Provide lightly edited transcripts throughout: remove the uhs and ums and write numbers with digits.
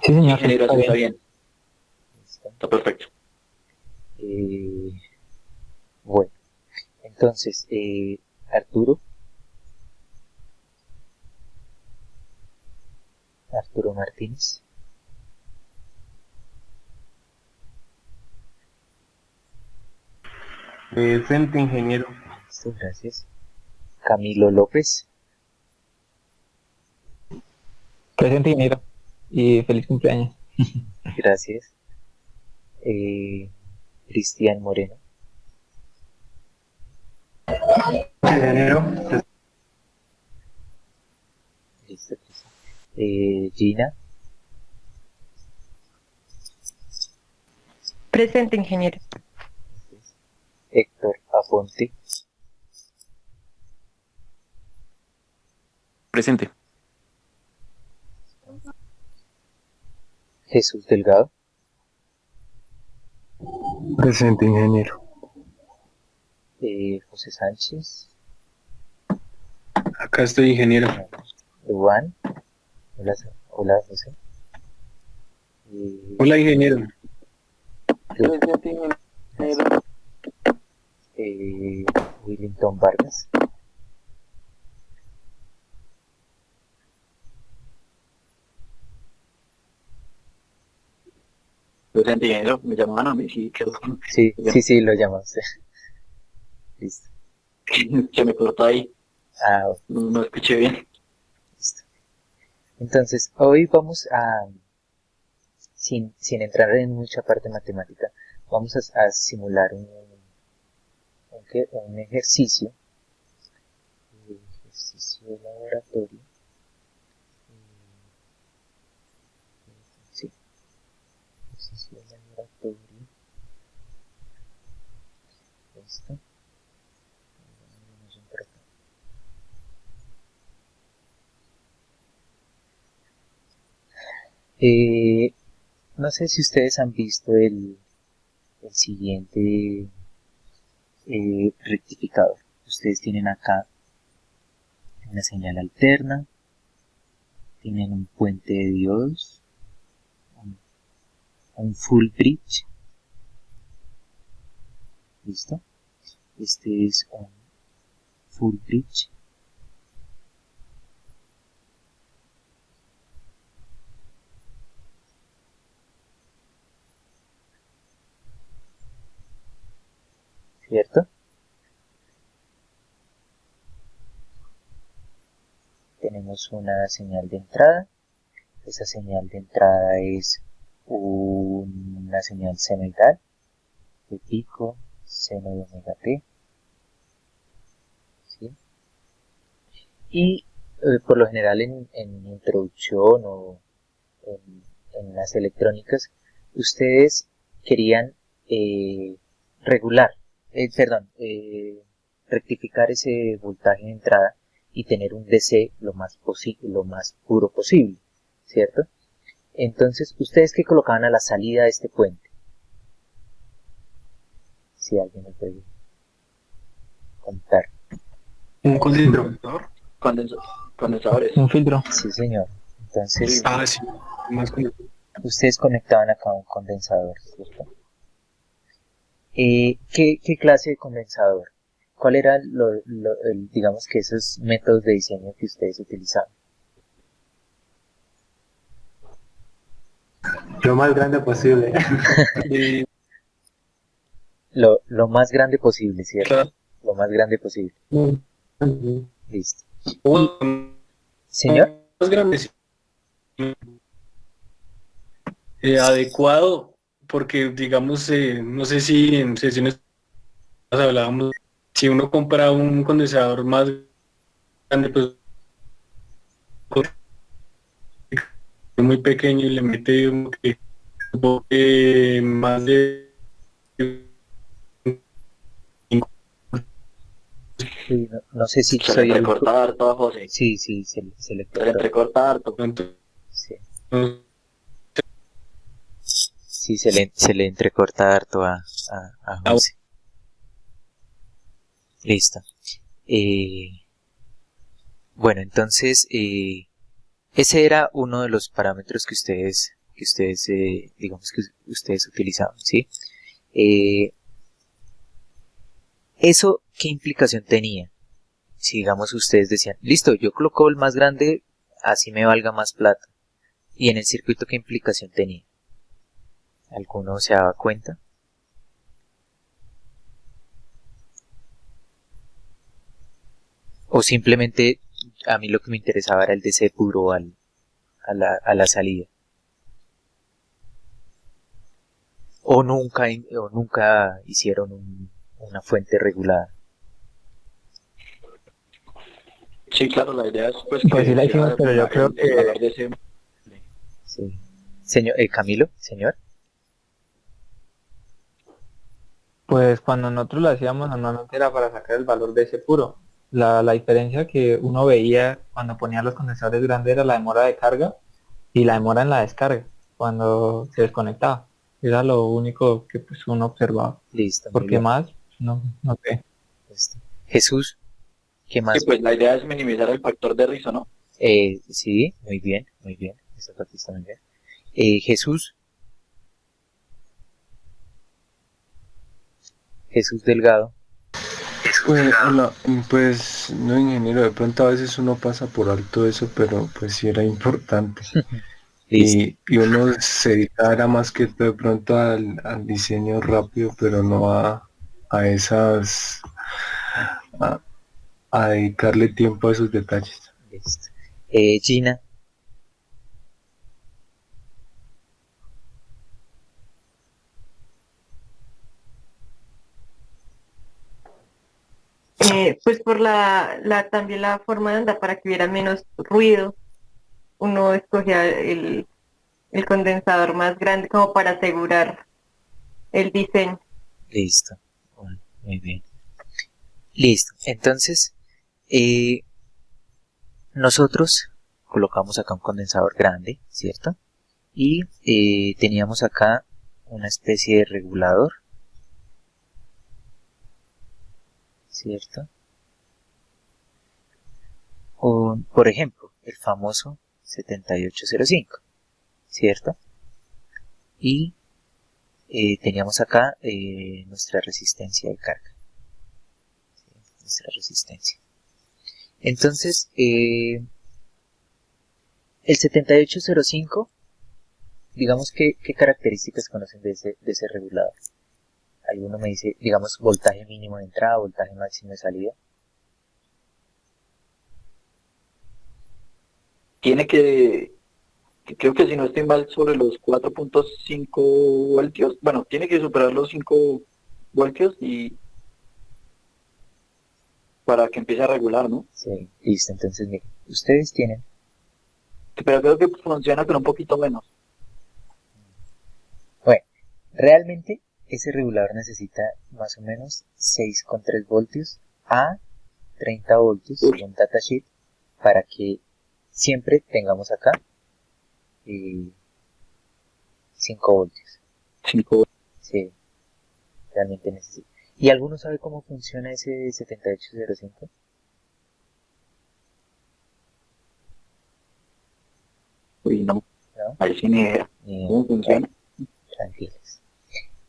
Sí, señor, Ingeniero, está así está bien. bien. Listo. Está perfecto. Eh, bueno, entonces, Arturo, Arturo Martínez. Presente, ingeniero. Listo, gracias. Camilo López. Presente, ingeniero. Y feliz cumpleaños. Gracias. Eh, Cristian Moreno. Ingeniero. Listo, Cristian. Gina. Presente, ingeniero. Gracias. Héctor Aponte. Presente. Jesús Delgado. Presente, ingeniero. José Sánchez. Acá estoy, ingeniero. Juan. Hola, hola José. Eh, Hola, ingeniero. Presente, ingeniero. eh, Willington Vargas. Presente, ingeniero. Me llamaban a mí, sí, quedó. Sí, sí, sí, lo llamamos. Listo. Se me cortó ahí. Ah, No escuché bien. listo. Entonces, hoy vamos sin entrar en mucha parte matemática, vamos a simular un ejercicio, ejercicio de laboratorio. Sí, ejercicio de laboratorio. Listo. No sé si ustedes han visto el siguiente rectificador. Ustedes tienen acá una señal alterna, tienen un puente de diodos, un, un full bridge. ¿Listo? Este es un full bridge. ¿Cierto? Tenemos una señal de entrada. Esa señal de entrada es una señal senoidal de pico, seno de omega t. ¿Sí? Y por lo general en introducción o en las electrónicas, ustedes querían eh, regular, perdón, rectificar ese voltaje de entrada y tener un DC lo más lo más puro posible, ¿cierto? Entonces, ¿ustedes qué colocaban a la salida de este puente? Si alguien me puede contar. Un condensador. Condensa- Condensadores. Un filtro. Sí, señor. Sí. Entonces, Ah, sí. Más ustedes conectaban acá un condensador, ¿cierto? ¿Qué clase de condensador? ¿Cuál era digamos que esos métodos de diseño que ustedes utilizaban? lo más grande posible. De Lo más grande posible, ¿cierto? Lo más grande posible. Listo. Y, señor, más grande, sí. Adecuado, porque digamos, no sé si en sesiones hablábamos, si uno compra un condensador más grande, pues es muy pequeño y le mete más de no sé si Se le soy el... entrecorta harto, José. Sí, sí, se le Se le cortó. entrecorta harto. Sí, sí se le entrecorta harto a José. Listo. Bueno, entonces, Ese era uno de los parámetros que ustedes digamos que ustedes utilizaban, ¿sí? ¿Eso qué implicación tenía? Si digamos ustedes decían, listo, yo coloco el más grande, así me valga más plata. ¿Y en el circuito qué implicación tenía? ¿Alguno se daba cuenta? O simplemente a mí lo que me interesaba era el DC puro a la salida. O nunca hicieron una fuente regulada. Sí, claro, la idea es pues Pues sí que la sea hicimos, pero yo creo el valor que de ese. Sí. Señor, Camilo, señor. pues cuando nosotros lo hacíamos normalmente era para sacar el valor de ese puro. La diferencia que uno veía cuando ponía los condensadores grandes era la demora de carga y la demora en la descarga cuando se desconectaba. Era lo único que pues uno observaba. Listo, muy Porque bien. más, no sé. Listo. Jesús, ¿qué Sí, más? pues la idea es minimizar el factor de rizo, ¿no? Sí, muy bien, muy bien. Esta parte está muy bien. Jesús Delgado. Pues, hola, pues no ingeniero, de pronto a veces uno pasa por alto eso, pero pues sí era importante. Listo. Y uno se dedicaba más que todo de pronto al diseño rápido, pero no a esas, a, a dedicarle tiempo a esos detalles. Listo. Gina. Pues por también la forma de andar para que hubiera menos ruido, uno escogía el condensador más grande como para asegurar el diseño. Listo. Bueno, muy bien. Listo. Entonces, nosotros colocamos acá un condensador grande, ¿cierto? Y teníamos acá una especie de regulador, ¿cierto? Por ejemplo, el famoso 7805, ¿cierto? Y teníamos acá nuestra resistencia de carga, ¿sí? Nuestra resistencia. Entonces, el 7805, digamos que, ¿qué características conocen de ese regulador? Alguno me dice, digamos, voltaje mínimo de entrada, voltaje máximo de salida. Tiene creo que si no estoy mal, sobre los 4.5 voltios. Bueno, tiene que superar los 5 voltios y para que empiece a regular, ¿no? Sí, listo. Entonces, miren, ustedes tienen, Pero creo que funciona con un poquito menos. bueno, realmente ese regulador necesita más o menos 6,3 voltios a 30 voltios Uy. según datasheet para que siempre tengamos acá 5 voltios. 5 voltios. Sí, realmente necesita. ¿Y alguno sabe cómo funciona ese 7805? Uy, no. ¿No? Ahí sí ni idea. ¿Cómo funciona? Tranquilos.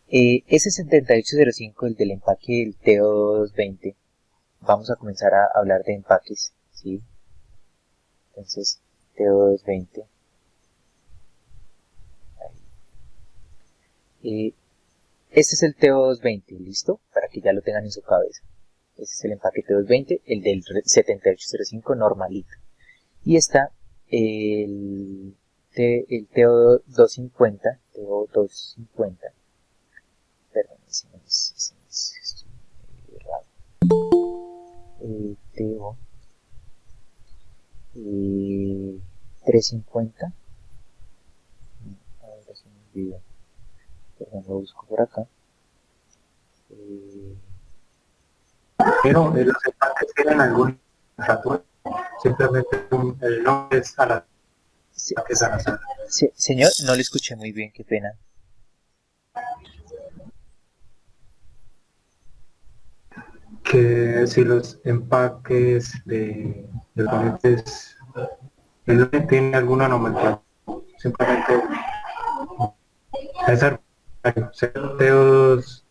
Ese 7805, el del empaque del TO220, vamos a comenzar a hablar de empaques, ¿sí? Entonces, TO220. Este es el TO220, ¿listo? Para que ya lo tengan en su cabeza. Este es el empaque TO220, el del 7805 normalito. Y está el TO250, perdón, ese no es raro. TO 350. Ahora se me olvidó. Perdón, lo busco por acá. Pero los empaques tienen algún rato, simplemente el nombre es al azar. Señor, no le escuché muy bien, qué pena. Que si los empaques de componentes él no tiene alguna nomenclatura, simplemente es arbitrario. TO2,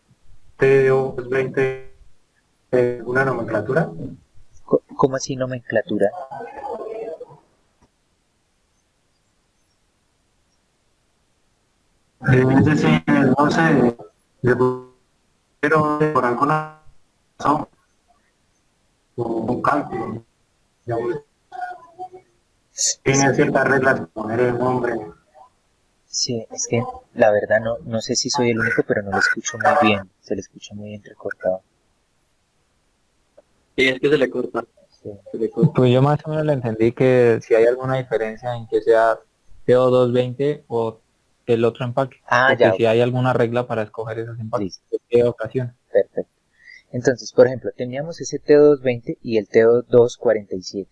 TO20, ¿alguna nomenclatura? ¿Cómo así nomenclatura? Es decir, no sé, pero por alguna razón, o un cálculo, digamos, tiene ciertas reglas para poner el nombre. Sí, es que la verdad no sé si soy el único, pero no lo escucho muy bien, se le escucha muy entrecortado. Y es que se le corta, Sí. se le corta. Pues yo más o menos le entendí que si hay alguna diferencia en que sea TO220 o el otro empaque, Ah, o que ya, si ok, hay alguna regla para escoger esos empaques, listo, de qué ocasión. perfecto. Entonces, por ejemplo, teníamos ese TO220 y el TO247.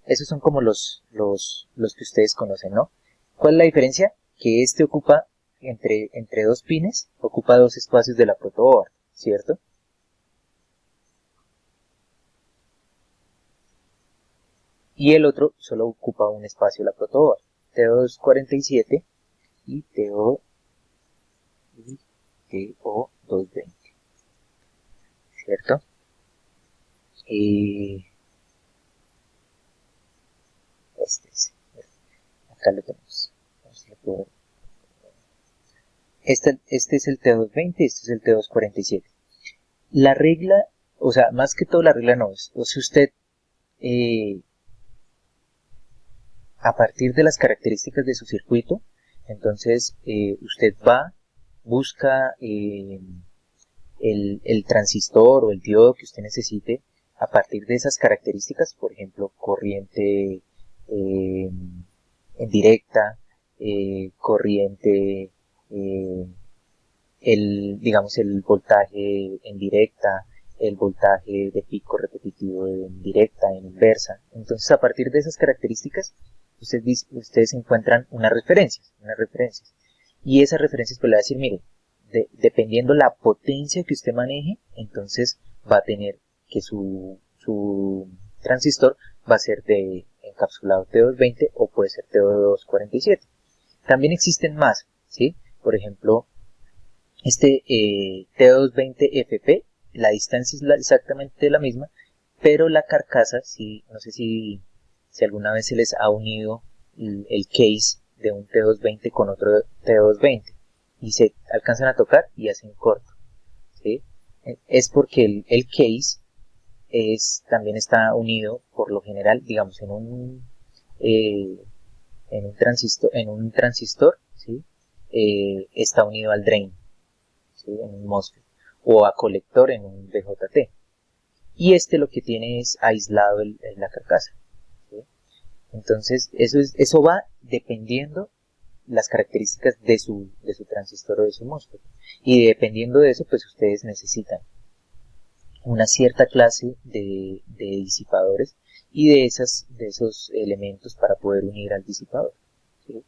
Esos son como los que ustedes conocen, ¿no? ¿Cuál es la diferencia? Que este ocupa, entre dos pines, ocupa dos espacios de la protoboard, ¿cierto? Y el otro solo ocupa un espacio de la protoboard. TO247 y TO220, ¿cierto? Este es, acá lo tenemos. Este es el T220, este es el T247. La regla, o sea, más que todo la regla no es, o si usted, a partir de las características de su circuito, entonces usted va, busca el transistor o el diodo que usted necesite a partir de esas características, por ejemplo, corriente en directa, corriente, digamos, el voltaje en directa, el voltaje de pico repetitivo en directa, en inversa. Entonces, a partir de esas características, ustedes encuentran unas referencias. Y esas referencias pues le va a decir, mire, dependiendo la potencia que usted maneje, entonces va a tener que su transistor va a ser de encapsulado T220 o puede ser T247. También existen más, ¿sí? Por ejemplo, este T220FP, la distancia es exactamente la misma, pero la carcasa, sí, no sé si alguna vez se les ha unido el case de un T220 con otro T220 y se alcanzan a tocar y hacen corto, ¿sí? Es porque el case también está unido por lo general, digamos, eh, en un transistor, ¿sí? Está unido al drain, ¿sí? En un MOSFET, o a colector en un BJT. Y este lo que tiene es aislado la carcasa, ¿sí? Entonces, eso va dependiendo las características de su transistor o de su MOSFET. Y dependiendo de eso, pues ustedes necesitan una cierta clase de disipadores y de esos elementos para poder unir al disipador, ¿sí?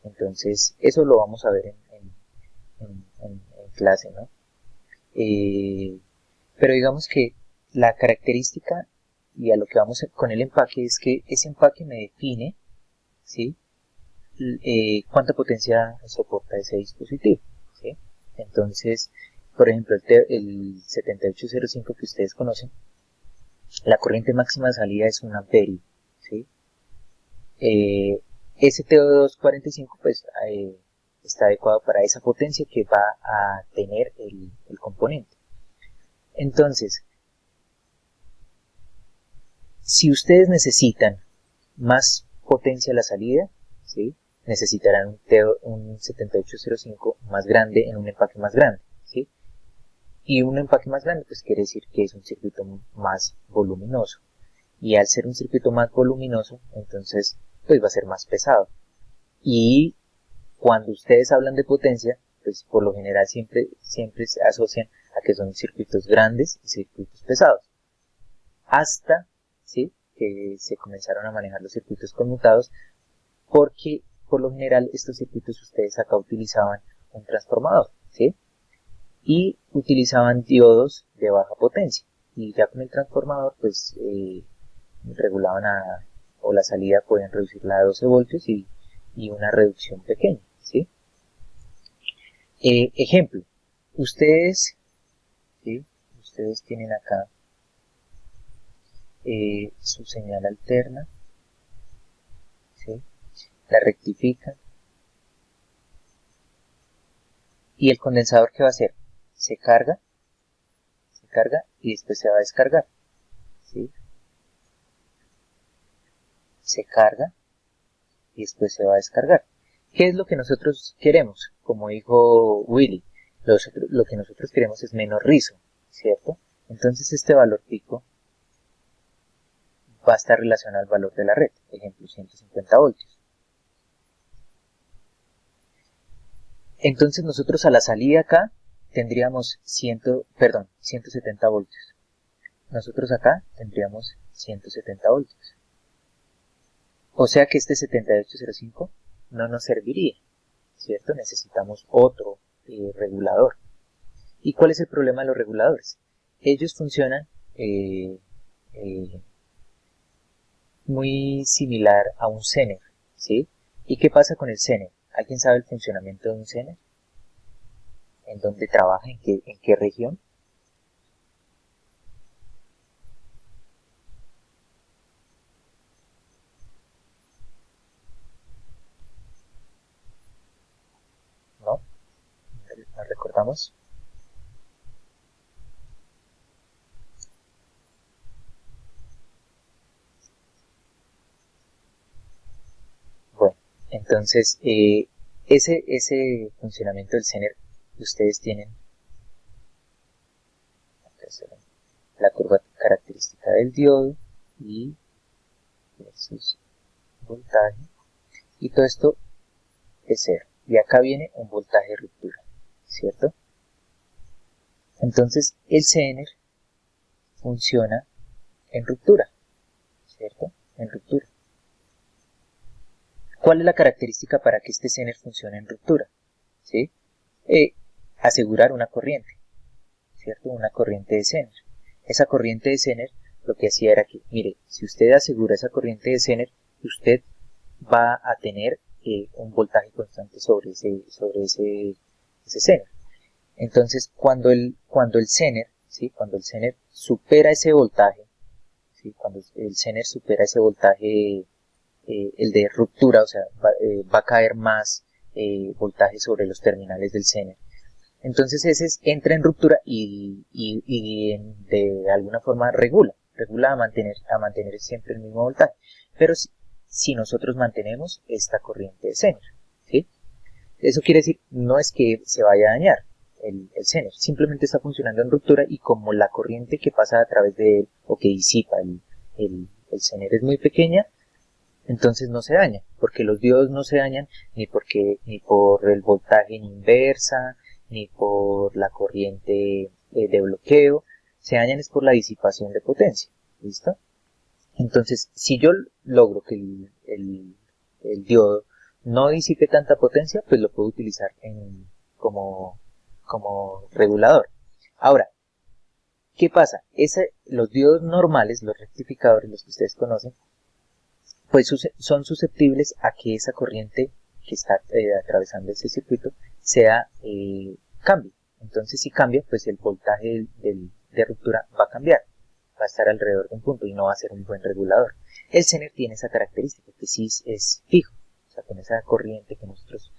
Entonces, eso lo vamos a ver en clase, ¿no? Pero digamos que la característica y a lo que vamos con el empaque es que ese empaque me define, ¿sí? Cuánta potencia soporta ese dispositivo, ¿sí? Entonces, por ejemplo, el 7805 que ustedes conocen, la corriente máxima de salida es 1 amperio, ¿sí? Ese TO245 pues está adecuado para esa potencia que va a tener el componente. Entonces, si ustedes necesitan más potencia a la salida, ¿sí? Necesitarán un 7805 más grande en un empaque más grande, ¿sí? Y un empaque más grande pues quiere decir que es un circuito más voluminoso. Y al ser un circuito más voluminoso, entonces pues va a ser más pesado. Y cuando ustedes hablan de potencia, pues por lo general siempre se asocian a que son circuitos grandes y circuitos pesados. Hasta, ¿sí?, que se comenzaron a manejar los circuitos conmutados, porque por lo general estos circuitos ustedes acá utilizaban un transformador, ¿sí? Y utilizaban diodos de baja potencia. Y ya con el transformador, pues regulaban o la salida pueden reducirla a 12 voltios y una reducción pequeña, ¿sí? Ejemplo, ustedes, ¿sí? Ustedes tienen acá su señal alterna, ¿sí? La rectifican y el condensador, ¿qué va a hacer? Se carga y después se va a descargar, ¿sí? Se carga y después se va a descargar. ¿Qué es lo que nosotros queremos? Como dijo Willy, lo que nosotros queremos es menos rizo, ¿cierto? Entonces este valor pico va a estar relacionado al valor de la red, ejemplo 150 voltios. Entonces nosotros a la salida acá tendríamos 170 voltios. Nosotros acá tendríamos 170 voltios. O sea que este 7805 no nos serviría, ¿cierto? Necesitamos otro regulador. ¿Y cuál es el problema de los reguladores? Ellos funcionan muy similar a un Zener, ¿sí? ¿Y qué pasa con el Zener? ¿Alguien sabe el funcionamiento de un Zener? ¿En dónde trabaja? ¿En qué región? ¿No? ¿Nos recordamos? Bueno, entonces ese funcionamiento del Zener, ustedes tienen la curva característica del diodo y versus voltaje, y todo esto es cero, y acá viene un voltaje de ruptura, ¿cierto? Entonces el Zener funciona en ruptura, ¿cierto? En ruptura. ¿Cuál es la característica para que este Zener funcione en ruptura? ¿Sí? Asegurar una corriente, ¿cierto? Una corriente de Zener. Esa corriente de Zener lo que hacía era que, mire, si usted asegura esa corriente de Zener, usted va a tener un voltaje constante sobre ese Zener. Entonces, cuando el Zener, ¿sí? Cuando el Zener supera ese voltaje, ¿sí? Cuando el Zener supera ese voltaje, el de ruptura, o sea, va a caer más voltaje sobre los terminales del Zener. Entonces ese entra en ruptura y de alguna forma regula a mantener siempre el mismo voltaje. Pero si nosotros mantenemos esta corriente de Zener, ¿sí? Eso quiere decir, no es que se vaya a dañar el Zener, simplemente está funcionando en ruptura, y como la corriente que pasa a través de él o que disipa el Zener es muy pequeña, entonces no se daña, porque los diodos no se dañan ni por el voltaje en inversa, ni por la corriente de bloqueo. Se dañan es por la disipación de potencia, ¿listo? Entonces, si yo logro que el diodo no disipe tanta potencia, pues lo puedo utilizar como regulador. Ahora, ¿qué pasa? Los diodos normales, los rectificadores, los que ustedes conocen, pues son susceptibles a que esa corriente que está atravesando ese circuito cambie. Entonces, si cambia, pues el voltaje de ruptura va a cambiar, va a estar alrededor de un punto y no va a ser un buen regulador. El Zener tiene esa característica, que sí es fijo, o sea, con esa corriente que nosotros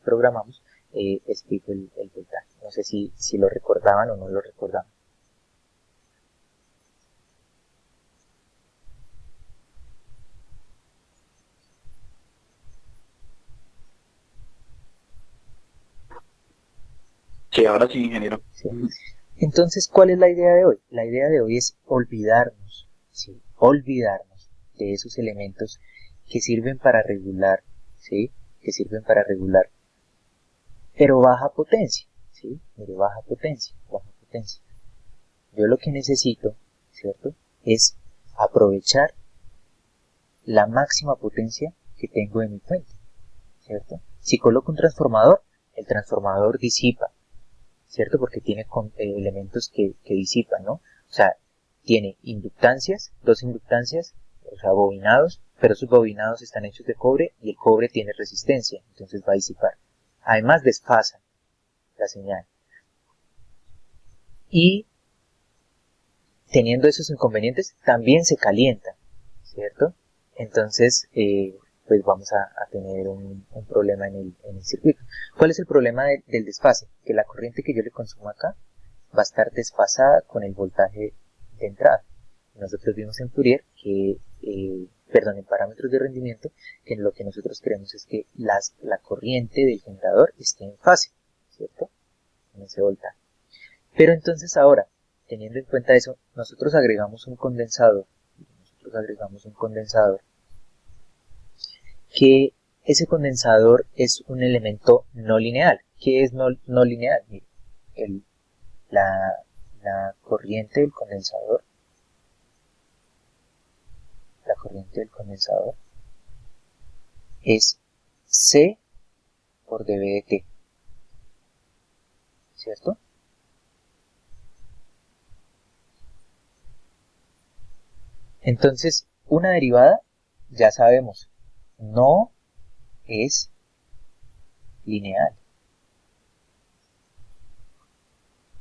programamos, es fijo el voltaje. No sé si lo recordaban o no lo recordaban. Sí, ahora sí, ingeniero. ¿Sí? Entonces, ¿cuál es la idea de hoy? La idea de hoy es olvidarnos, ¿sí? Olvidarnos de esos elementos que sirven para regular, ¿sí? Que sirven para regular, pero baja potencia, ¿sí? Mire, baja potencia. Yo lo que necesito, ¿cierto?, es aprovechar la máxima potencia que tengo en mi fuente, ¿cierto? Si coloco un transformador, el transformador disipa, ¿cierto? Porque tiene elementos que disipan, ¿no? O sea, tiene inductancias, dos inductancias, o sea, bobinados, pero sus bobinados están hechos de cobre y el cobre tiene resistencia, entonces va a disipar. Además desfasa la señal. Y teniendo esos inconvenientes, también se calienta, ¿cierto? Entonces, pues vamos a tener un problema en el circuito. ¿Cuál es el problema del desfase? Que la corriente que yo le consumo acá va a estar desfasada con el voltaje de entrada. Nosotros vimos en Fourier que, en parámetros de rendimiento, que lo que nosotros queremos es que la corriente del generador esté en fase, ¿cierto? En ese voltaje. Pero entonces ahora, teniendo en cuenta eso, nosotros agregamos un condensador, que ese condensador es un elemento no lineal. ¿Qué es no lineal? Mire, la corriente del condensador, es C por dB de T, ¿cierto? Entonces, una derivada, ya sabemos, no es lineal.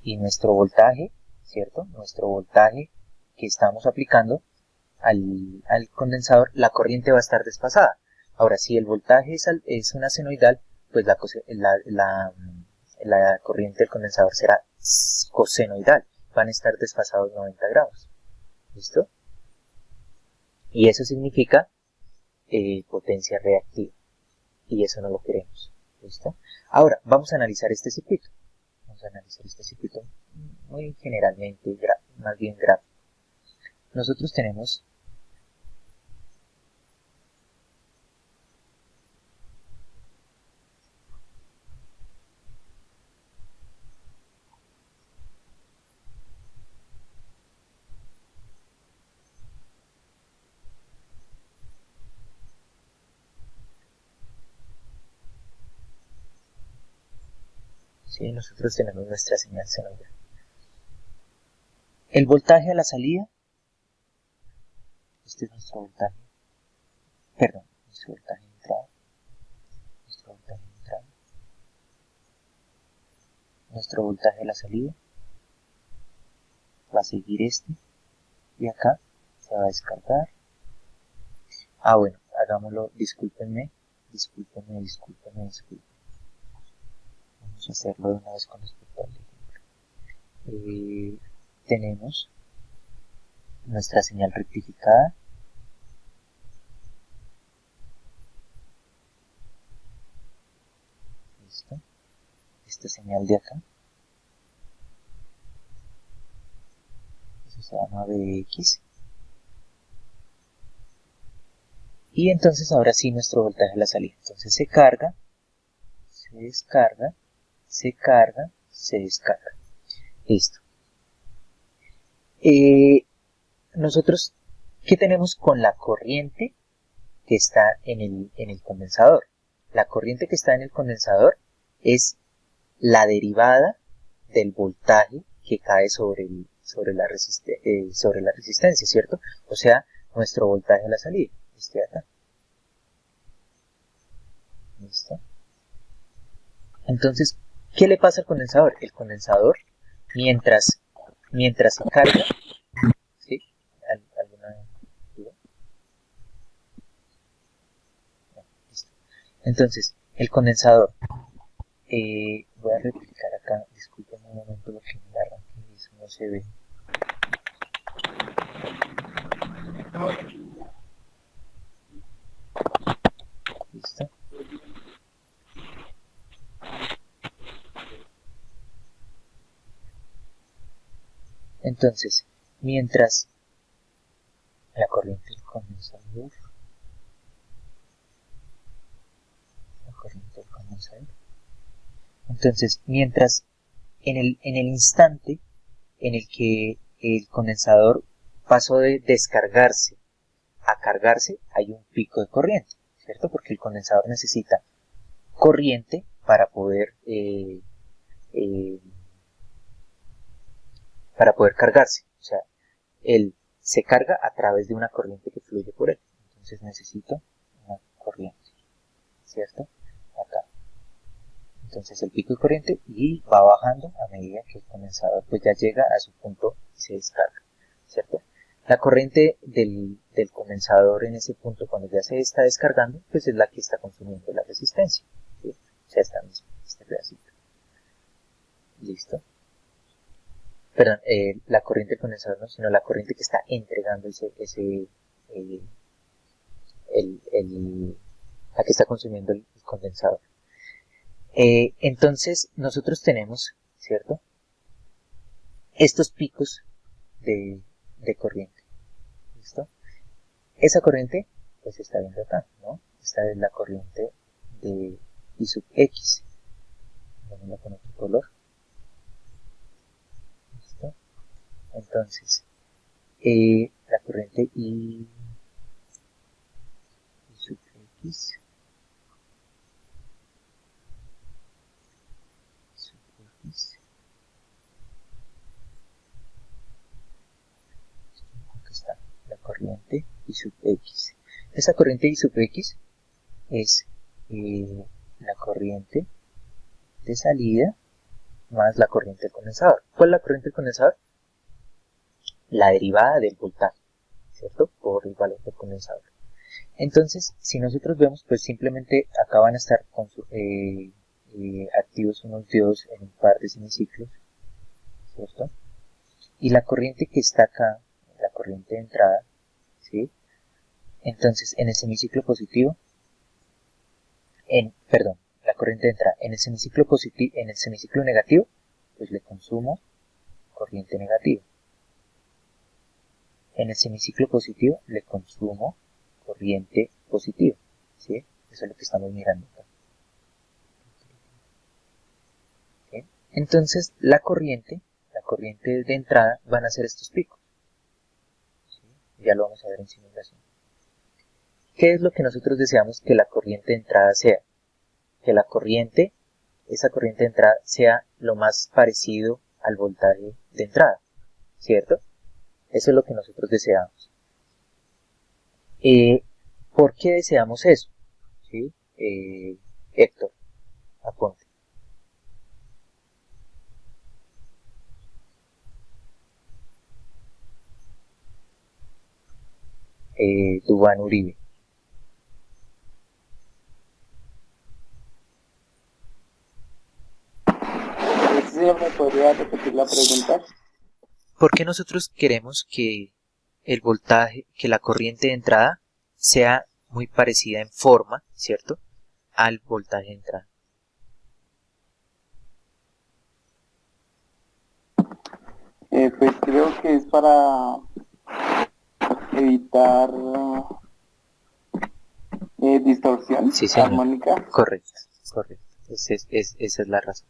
Y nuestro voltaje, ¿cierto? Nuestro voltaje que estamos aplicando al condensador, la corriente va a estar desfasada. Ahora, si el voltaje es una senoidal, pues la corriente del condensador será cosenoidal. Van a estar desfasados 90 grados. ¿Listo? Y eso significa potencia reactiva. Y eso no lo queremos. ¿Listo? Ahora, vamos a analizar este circuito. Muy generalmente, más bien gráfico. Nosotros tenemos nuestra señal senoidal. El voltaje a la salida, este es nuestro voltaje, nuestro voltaje de entrada, nuestro voltaje a la salida, va a seguir este, y acá se va a descargar. Bueno, hagámoslo, discúlpenme. Vamos a hacerlo de una vez con respecto al ejemplo. Tenemos nuestra señal rectificada. ¿Listo? Esta señal de acá. Eso se llama Bx. Y entonces ahora sí nuestro voltaje a la salida. Entonces se carga, se descarga, se carga, se descarga. Listo. Nosotros, ¿qué tenemos con la corriente que está en el condensador? La corriente que está en el condensador es la derivada del voltaje que cae sobre la resistencia, ¿cierto? O sea, nuestro voltaje a la salida, este de acá. ¿Listo? Entonces, ¿qué le pasa al condensador? El condensador, mientras se carga, ¿sí? ¿Alguna duda? No, listo. Entonces, el condensador, voy a replicar acá, disculpen un momento porque me arranqué y eso no se ve. ¿Listo? Entonces, mientras la corriente del condensador, entonces, mientras en el instante en el que el condensador pasó de descargarse a cargarse, hay un pico de corriente, ¿cierto? Porque el condensador necesita corriente para poder cargarse. O sea, él se carga a través de una corriente que fluye por él. Entonces necesito una corriente, ¿cierto? Acá. Entonces el pico de corriente y va bajando a medida que el condensador pues ya llega a su punto y se descarga, ¿cierto? La corriente del condensador en ese punto cuando ya se está descargando pues es la que está consumiendo la resistencia, ¿sí? O sea, esta misma, este pedacito. ¿Listo? Perdón, la corriente del condensador no, sino la corriente que está entregando la que está consumiendo el condensador. Entonces nosotros tenemos, ¿cierto? Estos picos de corriente. ¿Listo? Esa corriente pues se está viendo acá, ¿no? Esta es la corriente de I sub X. Vamos con otro color. ¿Listo? Entonces, la corriente I sub X aquí está la corriente I sub X. Esa corriente I sub X es la corriente de salida más la corriente del condensador. ¿Cuál es la corriente del condensador? La derivada del voltaje, ¿cierto? Por el valor del condensador. Entonces, si nosotros vemos, pues simplemente acá van a estar activos unos diodos en un par de semiciclos, ¿cierto? Y la corriente que está acá, la corriente de entrada, ¿sí? Entonces, en el semiciclo positivo, la corriente de entrada, en el semiciclo positivo, en el semiciclo negativo, pues le consumo corriente negativa. En el semiciclo positivo le consumo corriente positiva, ¿sí? Eso es lo que estamos mirando acá. ¿Sí? Entonces, la corriente de entrada van a ser estos picos. ¿Sí? Ya lo vamos a ver en simulación. ¿Qué es lo que nosotros deseamos que la corriente de entrada sea? Que esa corriente de entrada sea lo más parecido al voltaje de entrada, ¿cierto? Eso es lo que nosotros deseamos. ¿Por qué deseamos eso? ¿Sí? Héctor, apunte. Duván Uribe. Señor, ¿me podría repetir la pregunta? ¿Por qué nosotros queremos que el voltaje, que la corriente de entrada sea muy parecida en forma, ¿cierto?, al voltaje de entrada? Pues creo que es para evitar distorsión Sí, señor. armónica. Correcto. Esa es la razón.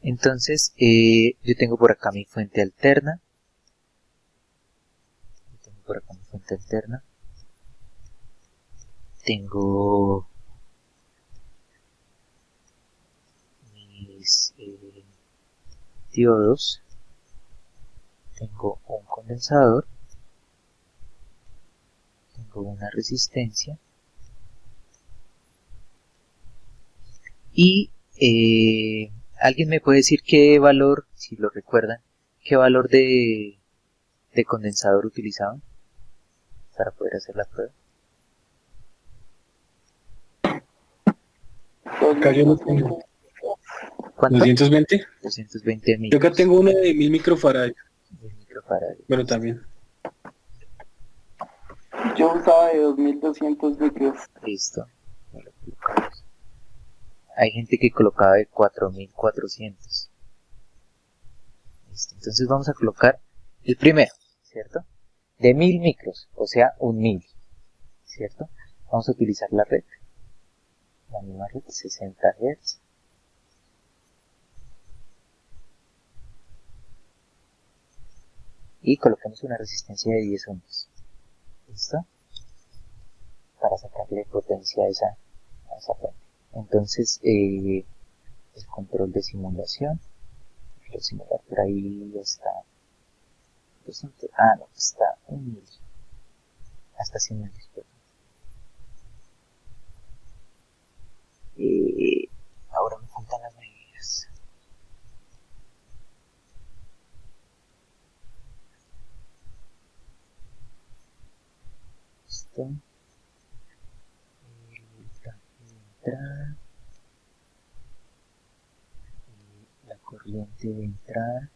Entonces, yo tengo por acá mi fuente alterna. Tengo mis diodos. Tengo un condensador. Tengo una resistencia. Y ¿alguien me puede decir qué valor, si lo recuerdan, qué valor de condensador utilizaban para poder hacer la prueba? Acá yo no tengo. ¿Cuánto? 220. 220 Yo acá tengo uno de 1000 microfarads. Bueno, también. Yo usaba de 2200 micros. Listo. Hay gente que colocaba de 4400. Listo. Entonces vamos a colocar el primero, ¿cierto? De 1000 micros, o sea, un 1000, ¿cierto? Vamos a utilizar la red. La misma red, 60 Hz. Y coloquemos una resistencia de 10 ohms. ¿Listo? Para sacarle potencia a esa fuente. Entonces, el control de simulación. Quiero simular por ahí está No, está 1.000. Hasta 100.000, perdón. Ahora me faltan las medidas. Listo. El voltaje de entrada. La corriente de entrada.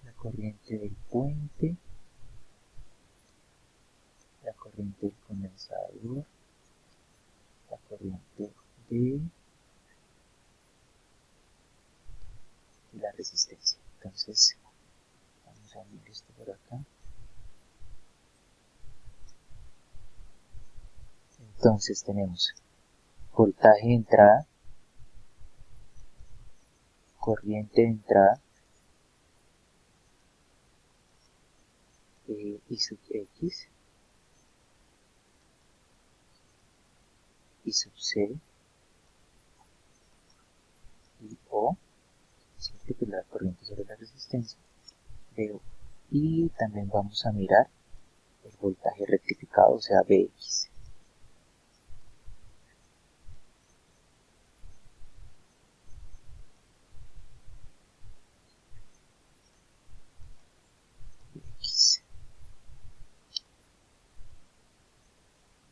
La corriente del puente. La corriente del condensador. La corriente de la resistencia. Entonces, vamos a unir esto por acá. Entonces tenemos voltaje de entrada, corriente de entrada, I sub X, I sub C, y O, siempre que la corriente sobre la resistencia, veo. Y también vamos a mirar el voltaje rectificado, o sea, Vx.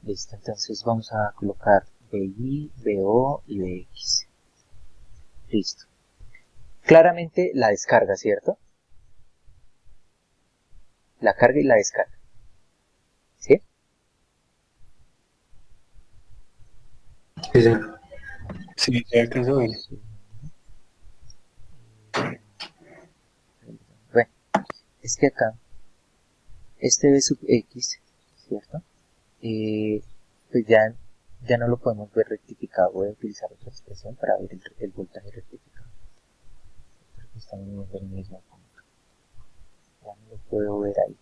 Listo, entonces vamos a colocar BI, BO y BX. Listo. Claramente la descarga, ¿cierto? La carga y la descarga. ¿Sí? Sí, señor. Sí, ya alcanzó a ver. Bueno, es que acá, este B sub X, ¿cierto? Pues ya no lo podemos ver rectificado. Voy a utilizar otra expresión para ver el voltaje rectificado. Porque estamos viendo el mismo punto. Ya no lo puedo ver ahí.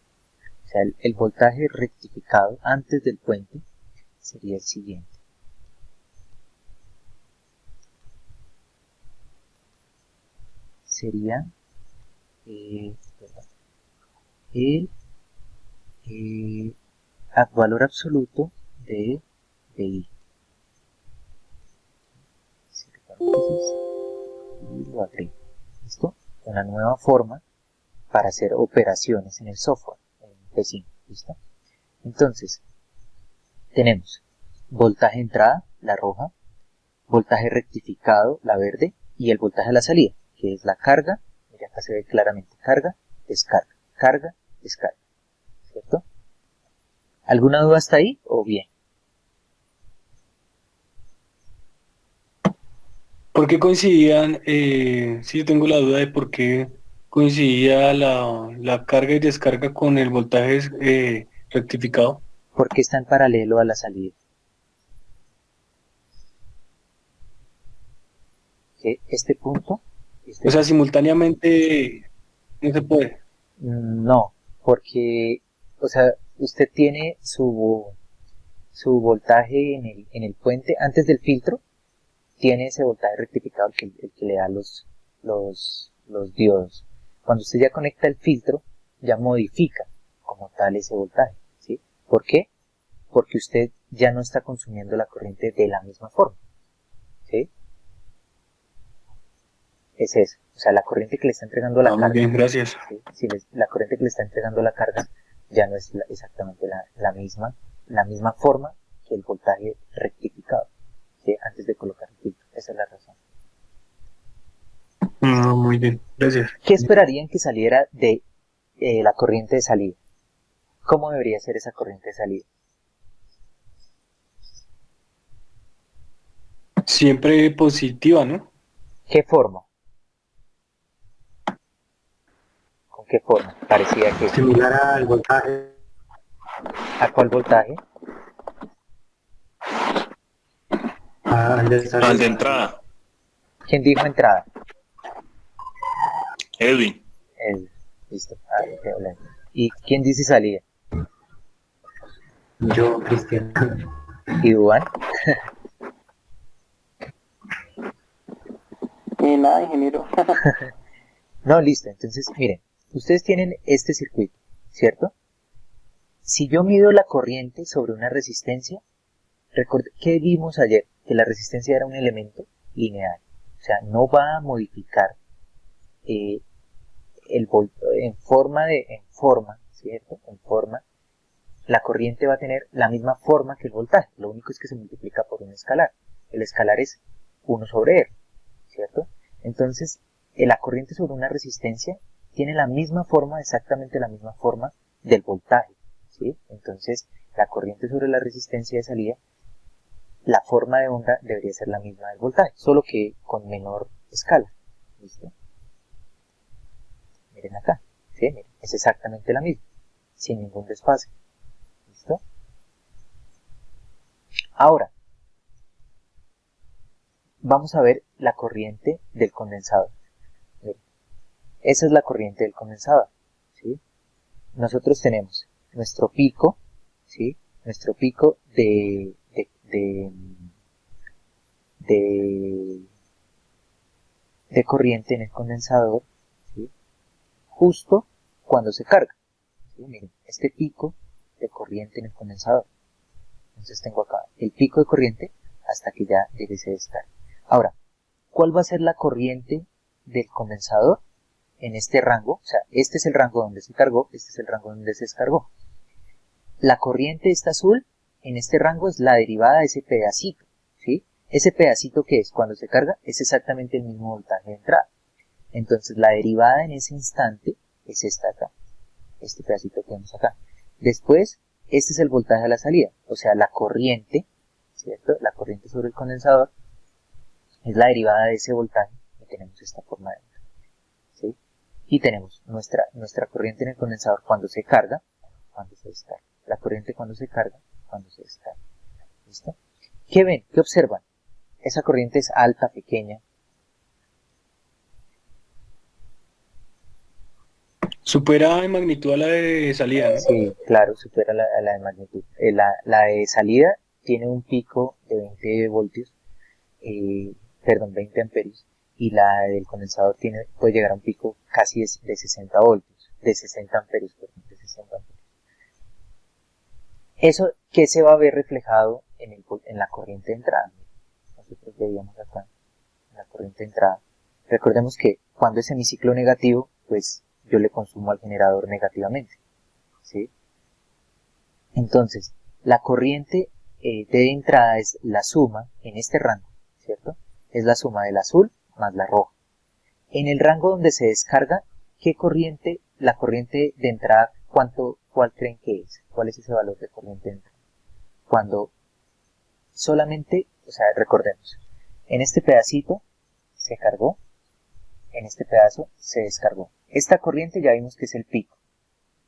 O sea, el voltaje rectificado antes del puente sería el siguiente. Sería el valor absoluto de BI. Y lo agrego. ¿Listo? Una nueva forma para hacer operaciones en el software, en P5. ¿Listo? Entonces, tenemos voltaje entrada, la roja, voltaje rectificado, la verde, y el voltaje a la salida, que es la carga. Mira, acá se ve claramente carga, descarga, carga, descarga. ¿Cierto? ¿Alguna duda hasta ahí o bien? ¿Por qué coincidían? Sí, yo tengo la duda de por qué coincidía la carga y descarga con el voltaje rectificado. Porque está en paralelo a la salida. ¿Sí? Este punto. O sea, simultáneamente no se puede. No, porque, o sea, usted tiene su voltaje en el puente antes del filtro, tiene ese voltaje rectificado el que le da los diodos. Cuando usted ya conecta el filtro, ya modifica como tal ese voltaje, ¿sí? ¿Por qué? Porque usted ya no está consumiendo la corriente de la misma forma, ¿sí? Es eso. O sea, la corriente que le está entregando la carga. Muy bien, gracias. ¿Sí? Si la corriente que le está entregando la carga ya no es exactamente la misma forma que el voltaje rectificado, ¿sí? Antes de colocar el filtro. Esa es la razón. Muy bien, gracias. ¿Qué esperarían que saliera de la corriente de salida? ¿Cómo debería ser esa corriente de salida? Siempre positiva, ¿no? ¿Qué forma? ¿Con qué forma? Parecía que... Similar al voltaje. ¿A cuál voltaje? Al de entrada. ¿Quién dijo entrada? Edwin. Listo. ¿Y quién dice salida? Yo, Cristian. ¿Y Duan? Nada, ingeniero. No, listo. Entonces, miren, ustedes tienen este circuito, ¿cierto? Si yo mido la corriente sobre una resistencia, ¿qué vimos ayer? Que la resistencia era un elemento lineal. O sea, no va a modificar en forma, ¿cierto? En forma, la corriente va a tener la misma forma que el voltaje. Lo único es que se multiplica por un escalar. El escalar es 1 sobre R, ¿cierto? Entonces, la corriente sobre una resistencia tiene la misma forma, exactamente la misma forma del voltaje, ¿sí? Entonces, la corriente sobre la resistencia de salida, la forma de onda debería ser la misma del voltaje, solo que con menor escala, ¿listo? Miren acá, ¿sí? Miren, es exactamente la misma, sin ningún desfase, ¿listo? Ahora, vamos a ver la corriente del condensador. Miren, esa es la corriente del condensador, ¿sí? Nosotros tenemos nuestro pico, ¿sí? Nuestro pico de corriente en el condensador, ¿sí? Justo cuando se carga, ¿sí? Miren, este pico de corriente en el condensador. Entonces tengo acá el pico de corriente hasta que ya llegue ese descarga. Ahora, ¿cuál va a ser la corriente del condensador en este rango? O sea, este es el rango donde se cargó, este es el rango donde se descargó. La corriente esta azul en este rango es la derivada de ese pedacito, ¿sí? Ese pedacito que es cuando se carga es exactamente el mismo voltaje de entrada. Entonces la derivada en ese instante es esta acá, este pedacito que vemos acá. Después, este es el voltaje a la salida, o sea, la corriente, ¿cierto? La corriente sobre el condensador es la derivada de ese voltaje y tenemos esta forma de onda, ¿sí? Y tenemos nuestra corriente en el condensador cuando se carga, cuando se descarga. La corriente cuando se carga, cuando se descarga. ¿Listo? ¿Qué ven? ¿Qué observan? Esa corriente es alta, pequeña. Supera en magnitud a la de salida, ¿no? Sí, claro, supera la de magnitud. La de salida tiene un pico de 20 voltios, 20 amperios, y la del condensador puede llegar a un pico casi de 60 voltios, de 60 amperios, perdón, de 60 amperios. Eso, ¿qué se va a ver reflejado en la corriente de entrada? Nosotros veíamos acá, en la corriente de entrada. Recordemos que cuando es semiciclo negativo, pues yo le consumo al generador negativamente, ¿sí? Entonces, la corriente de entrada es la suma, en este rango, ¿cierto? Es la suma del azul más la roja. En el rango donde se descarga, ¿qué corriente, la corriente de entrada, cuál creen que es? ¿Cuál es ese valor de corriente de entrada? Cuando solamente, o sea, recordemos, en este pedacito se cargó, en este pedazo se descargó. Esta corriente ya vimos que es el pico,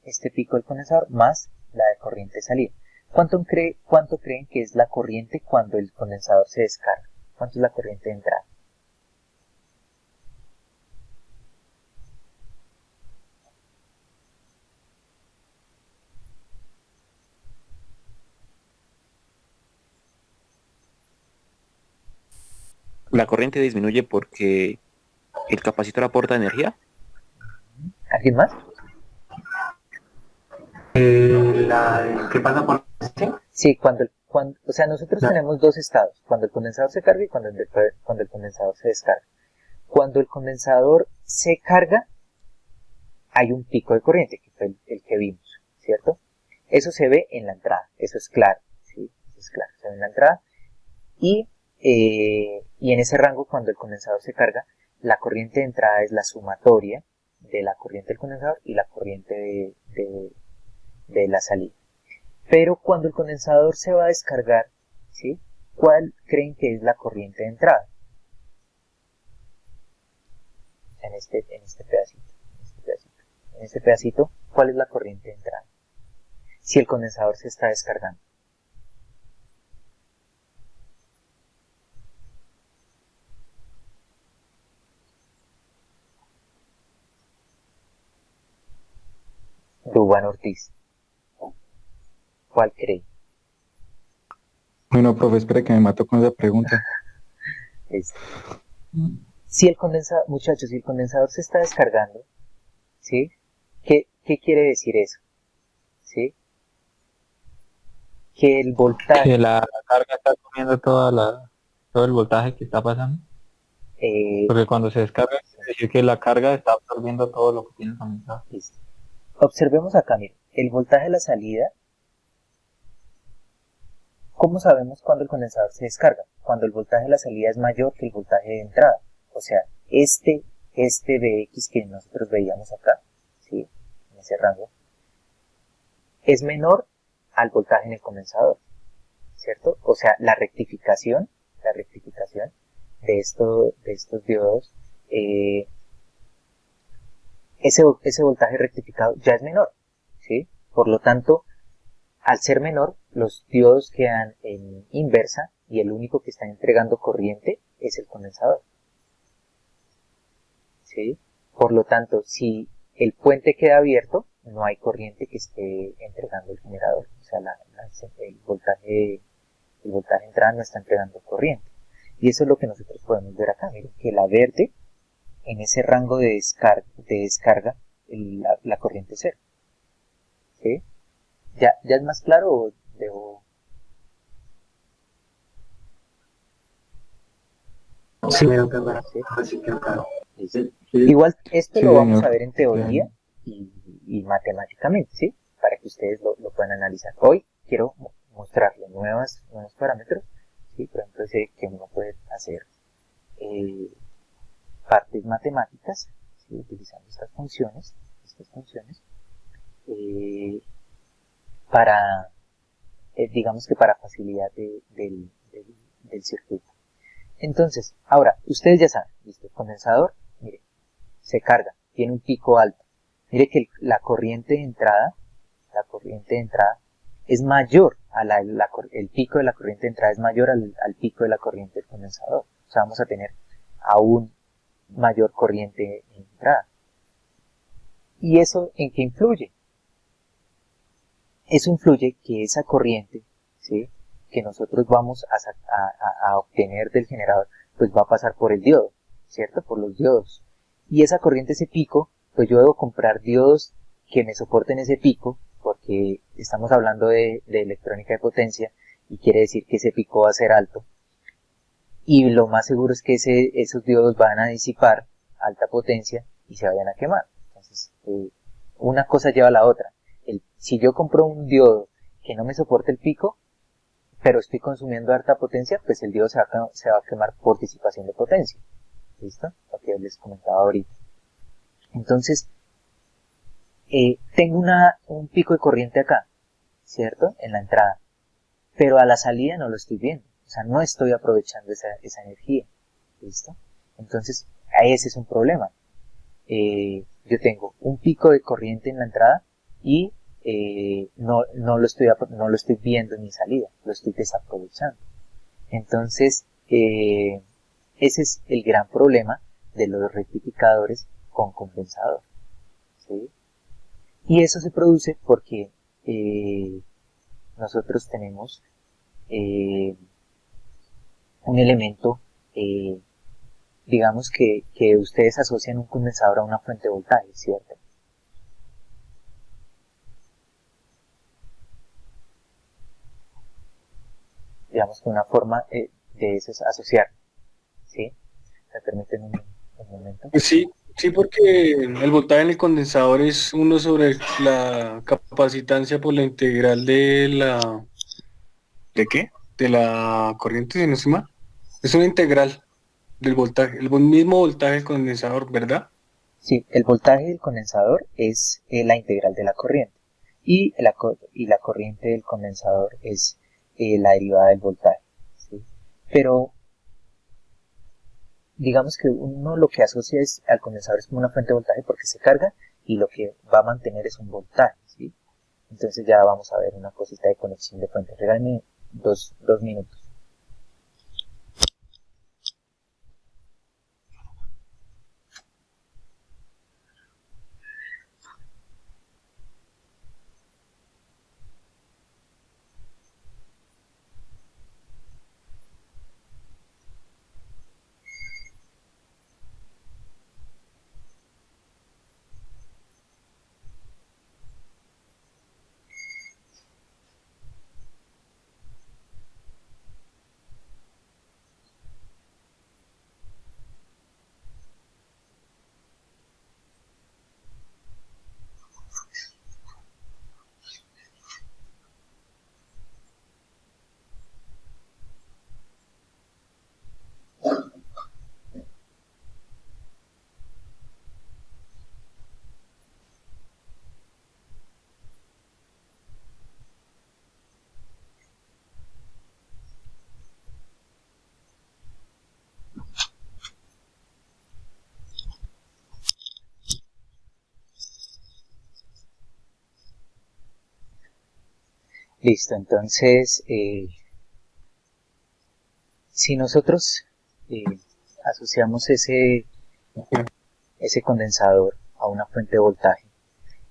este pico del condensador más la de corriente de salida. ¿Cuánto creen que es la corriente cuando el condensador se descarga? ¿Cuánto es la corriente de entrada? La corriente disminuye porque el capacitor aporta energía. ¿Alguien más? ¿Qué pasa por Sí, o sea, nosotros tenemos dos estados, cuando el condensador se carga y cuando el condensador se descarga. Cuando el condensador se carga, hay un pico de corriente, que fue el que vimos, ¿cierto? Eso se ve en la entrada, eso es claro, ¿sí? Eso es claro, se ve en la entrada. Y en ese rango, cuando el condensador se carga, la corriente de entrada es la sumatoria de la corriente del condensador y la corriente de la salida. Pero cuando el condensador se va a descargar, ¿sí? ¿Cuál creen que es la corriente de entrada? En este pedacito. En este pedacito, ¿cuál es la corriente de entrada? Si el condensador se está descargando. Dubán Ortiz. ¿Cuál cree? Bueno, profe, espere que me mato con esa pregunta. Si el condensador, muchachos, si el condensador se está descargando, ¿sí? ¿Qué quiere decir eso? ¿Sí? Que el voltaje, Que la carga está comiendo todo el voltaje que está pasando. eh, Porque cuando se descarga, quiere decir que la carga está absorbiendo todo lo que tiene comenzado. listo. Observemos acá, miren, el voltaje de la salida. ¿Cómo sabemos cuando el condensador se descarga? Cuando el voltaje de la salida es mayor que el voltaje de entrada. O sea, este Vx que nosotros veíamos acá, ¿sí? En ese rango, es menor al voltaje en el condensador, ¿cierto? O sea, la rectificación de estos diodos, ese voltaje rectificado ya es menor, ¿sí? Por lo tanto, al ser menor, los diodos quedan en inversa y el único que está entregando corriente es el condensador, ¿sí? Por lo tanto, si el puente queda abierto, no hay corriente que esté entregando el generador. O sea, el voltaje de entrada no está entregando corriente. Y eso es lo que nosotros podemos ver acá. Miren, que la verde, en ese rango de descarga la corriente es cero, ¿sí? ¿Ya es más claro o debo...? Sí, veo que bueno, ¿Sí? así que claro. Listo. Igual esto Sí, lo vamos a señor. ver en teoría y matemáticamente, ¿sí? Para que ustedes lo puedan analizar. Hoy quiero mostrarles nuevos parámetros, ¿sí? Por ejemplo, sé que uno puede hacer partes matemáticas, ¿sí? Utilizando estas funciones para, digamos que para facilidad del circuito. Entonces, ahora, ustedes ya saben, listo, el condensador, mire, se carga, tiene un pico alto. Mire que la corriente de entrada es mayor el pico de la corriente de entrada es mayor al pico de la corriente del condensador. O sea, vamos a tener aún mayor corriente de entrada. ¿Y eso en qué influye? Eso influye que esa corriente, ¿sí?, que nosotros vamos a obtener del generador, pues va a pasar por el diodo, ¿cierto? Por los diodos. Y esa corriente, ese pico, pues yo debo comprar diodos que me soporten ese pico, porque estamos hablando de electrónica de potencia, y quiere decir que ese pico va a ser alto. Y lo más seguro es que esos diodos van a disipar alta potencia y se vayan a quemar. Entonces, una cosa lleva a la otra. Si yo compro un diodo que no me soporte el pico, pero estoy consumiendo alta potencia, pues el diodo se va a quemar por disipación de potencia. ¿Listo? Lo que les comentaba ahorita. Entonces, tengo un pico de corriente acá, ¿cierto? En la entrada. Pero a la salida no lo estoy viendo. O sea, no estoy aprovechando esa energía. ¿Listo? Entonces, ese es un problema. Yo tengo un pico de corriente en la entrada y no lo estoy viendo en mi salida, lo estoy desaprovechando. Entonces, ese es el gran problema de los rectificadores con condensador, ¿sí? Y eso se produce porque nosotros tenemos un elemento, digamos que ustedes asocian un condensador a una fuente de voltaje, ¿cierto? Digamos que una forma de eso es asociar, ¿sí? ¿Me permiten un momento? Pues sí, porque el voltaje en el condensador es 1 sobre la capacitancia por la integral de la... ¿De qué? De la corriente, si no estoy mal. Es una integral del voltaje, el mismo voltaje del condensador, ¿verdad? Sí, el voltaje del condensador es la integral de la corriente y la corriente del condensador es la derivada del voltaje, ¿sí? Pero digamos que uno lo que asocia al condensador es como una fuente de voltaje porque se carga y lo que va a mantener es un voltaje, ¿sí? Entonces ya vamos a ver una cosita de conexión de fuentes. Regálame dos minutos. Listo, entonces, si nosotros asociamos ese condensador a una fuente de voltaje,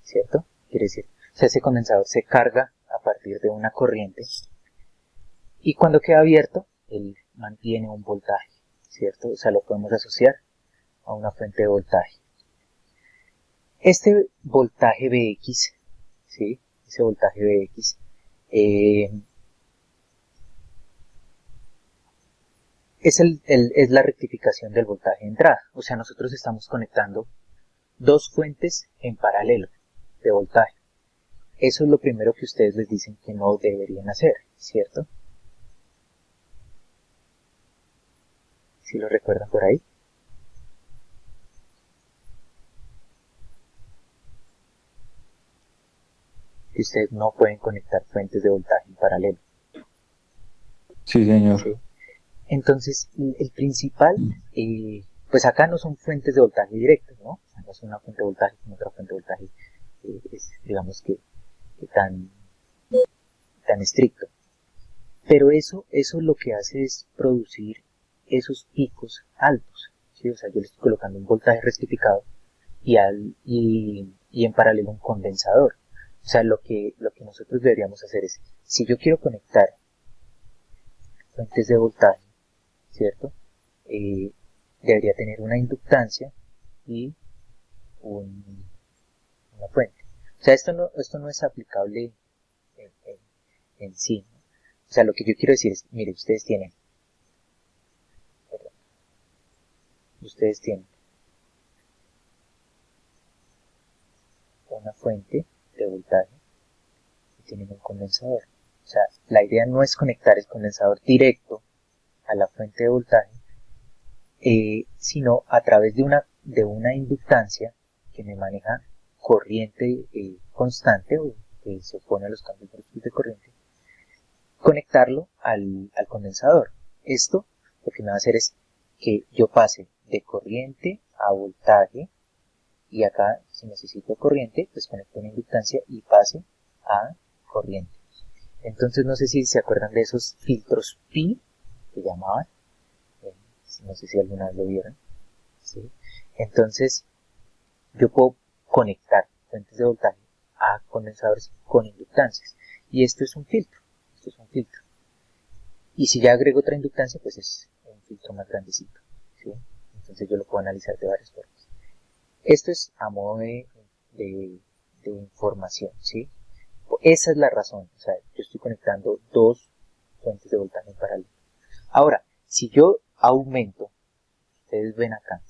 ¿cierto? Quiere decir, o sea, ese condensador se carga a partir de una corriente y cuando queda abierto, él mantiene un voltaje, ¿cierto? O sea, lo podemos asociar a una fuente de voltaje. Este voltaje Vx, ¿sí? Ese voltaje Vx, es la rectificación del voltaje de entrada. O sea, nosotros estamos conectando dos fuentes en paralelo de voltaje. Eso es lo primero que ustedes les dicen que no deberían hacer, ¿cierto? ¿Sí lo recuerdan por ahí? Que ustedes no pueden conectar fuentes de voltaje en paralelo. Sí, señor. ¿Sí? Entonces, el principal, pues acá no son fuentes de voltaje directas, ¿no? O sea, no es una fuente de voltaje con otra fuente de voltaje, digamos que tan estricto. Pero eso lo que hace es producir esos picos altos, ¿sí? O sea, yo le estoy colocando un voltaje rectificado y en paralelo un condensador. O sea, lo que nosotros deberíamos hacer es, si yo quiero conectar fuentes de voltaje, ¿cierto? Debería tener una inductancia y una fuente. O sea, esto no es aplicable en sí, ¿no? O sea, lo que yo quiero decir es, mire, ustedes tienen una fuente de voltaje y tienen un condensador. O sea, la idea no es conectar el condensador directo a la fuente de voltaje, sino a través de una inductancia que me maneja corriente constante o que se opone a los cambios bruscos de corriente, conectarlo al condensador. Esto lo que me va a hacer es que yo pase de corriente a voltaje y acá si necesito corriente pues conecto una inductancia y pase a corriente. Entonces no sé si se acuerdan de esos filtros pi que llamaban, no sé si alguna vez lo vieron, ¿sí? Entonces yo puedo conectar fuentes de voltaje a condensadores con inductancias y esto es un filtro, y si ya agrego otra inductancia pues es un filtro más grandecito, ¿sí? Entonces yo lo puedo analizar de varias formas. Esto es a modo de información, ¿sí? Esa es la razón, o sea, yo estoy conectando dos fuentes de voltaje en paralelo. Ahora, si yo aumento, ustedes ven acá,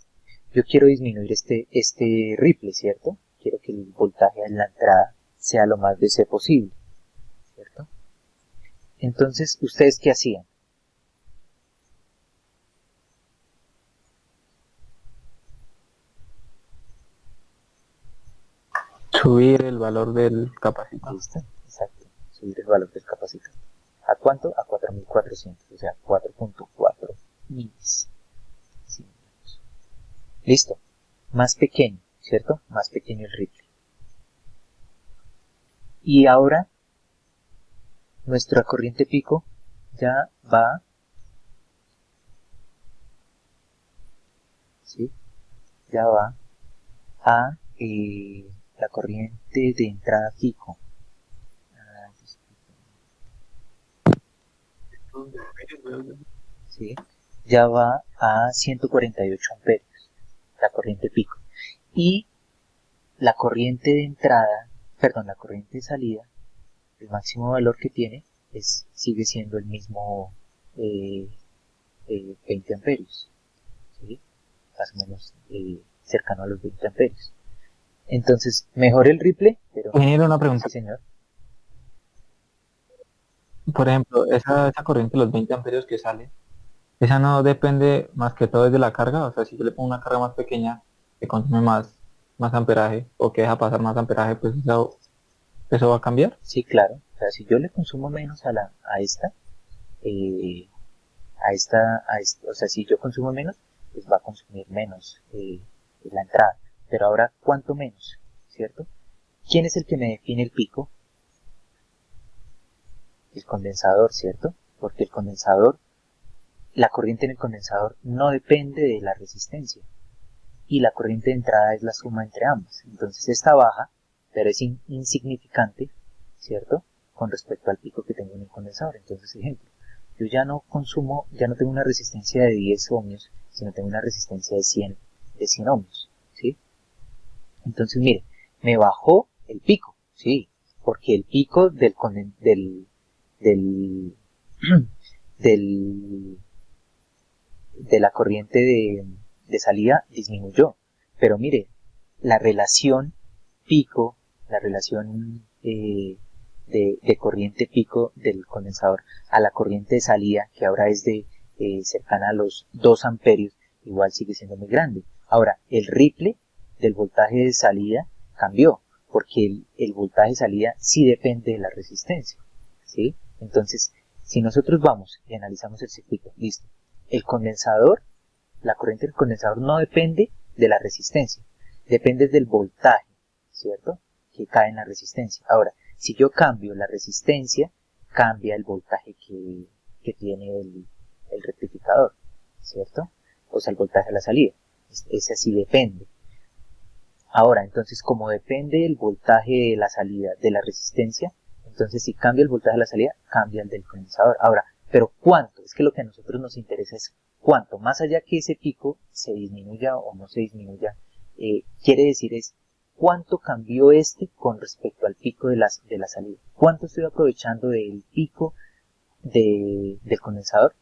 yo quiero disminuir este ripple, ¿cierto? Quiero que el voltaje en la entrada sea lo más DC posible, ¿cierto? Entonces, ¿ustedes qué hacían? Subir el valor del capacitor. ¿Listo? Exacto, subir el valor del capacitor. ¿A cuánto? A 4400, o sea, 4.4 milis. Listo. Más pequeño, ¿cierto? Más pequeño el ripple. Y ahora, nuestra corriente pico ya va, ¿sí? Ya va a la corriente de entrada pico. ¿Sí? Ya va a 148 amperios, la corriente pico. Y la corriente de entrada, perdón, la corriente de salida, el máximo valor que tiene sigue siendo el mismo 20 amperios, ¿sí? Más o menos cercano a los 20 amperios. Entonces, mejor el ripple, pero... Ingeniero, una pregunta. Sí, señor. Por ejemplo, esa corriente, los 20 amperios que sale, esa no depende más que todo de la carga. O sea, si yo le pongo una carga más pequeña que consume más amperaje o que deja pasar más amperaje, pues eso va a cambiar. Sí, claro. O sea, si yo le consumo menos a esta, o sea, si yo consumo menos, pues va a consumir menos la entrada. Pero ahora, ¿cuánto menos? ¿Cierto? ¿Quién es el que me define el pico? El condensador, ¿cierto? Porque el condensador, la corriente en el condensador no depende de la resistencia. Y la corriente de entrada es la suma entre ambas. Entonces esta baja, pero es insignificante, ¿cierto? Con respecto al pico que tengo en el condensador. Entonces, ejemplo, yo ya no consumo, ya no tengo una resistencia de 10 ohmios, sino tengo una resistencia de 100 ohmios, ¿sí? Entonces, mire, me bajó el pico, ¿sí? Porque el pico del de la corriente de salida disminuyó. Pero mire, la relación pico, la relación de corriente pico del condensador a la corriente de salida, que ahora es de cercana a los 2 amperios, igual sigue siendo muy grande. Ahora, el ripple del voltaje de salida cambió, porque el voltaje de salida sí depende de la resistencia, ¿sí? Entonces, si nosotros vamos y analizamos el circuito, listo, el condensador, la corriente del condensador no depende de la resistencia, depende del voltaje, ¿cierto?, que cae en la resistencia. Ahora, si yo cambio la resistencia, cambia el voltaje que tiene el rectificador, ¿cierto? O sea, el voltaje de la salida. Ese sí depende. Ahora, entonces, como depende el voltaje de la salida de la resistencia, entonces si cambia el voltaje de la salida, cambia el del condensador. Ahora, ¿pero cuánto? Es que lo que a nosotros nos interesa es cuánto. Más allá que ese pico se disminuya o no se disminuya, quiere decir es cuánto cambió este con respecto al pico de la salida. ¿Cuánto estoy aprovechando del pico del condensador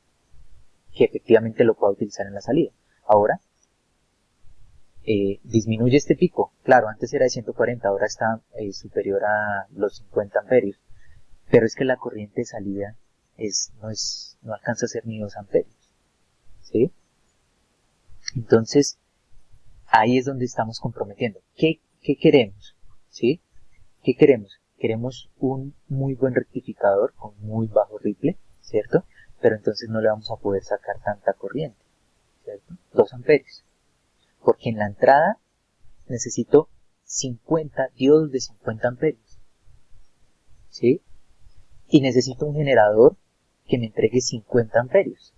que efectivamente lo puedo utilizar en la salida? Ahora, disminuye este pico. Claro, antes era de 140, ahora está superior a los 50 amperios. Pero es que la corriente de salida no alcanza a ser ni 2 amperios. ¿Sí? Entonces, ahí es donde estamos comprometiendo. ¿Qué queremos? ¿Sí? ¿Qué queremos? Queremos un muy buen rectificador con muy bajo ripple, ¿cierto? Pero entonces no le vamos a poder sacar tanta corriente, ¿cierto? 2 amperios. Porque en la entrada necesito 50 diodos de 50 amperios, ¿sí? Y necesito un generador que me entregue 50 amperios,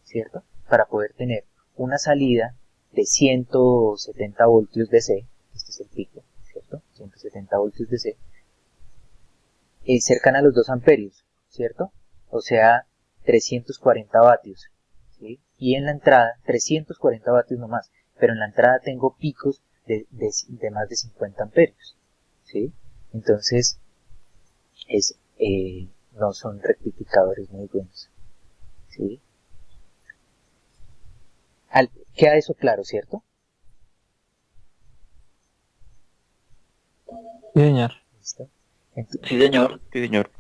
¿cierto? Para poder tener una salida de 170 voltios DC, este es el pico, ¿cierto? 170 voltios DC, cercana a los 2 amperios, ¿cierto? O sea, 340 vatios, ¿sí? Y en la entrada, 340 vatios nomás, pero en la entrada tengo picos de más de 50 amperios, ¿sí? Entonces, no son rectificadores muy buenos, ¿sí? Queda eso claro, ¿cierto? Sí, señor. ¿Listo? Sí, señor. Sí, señor.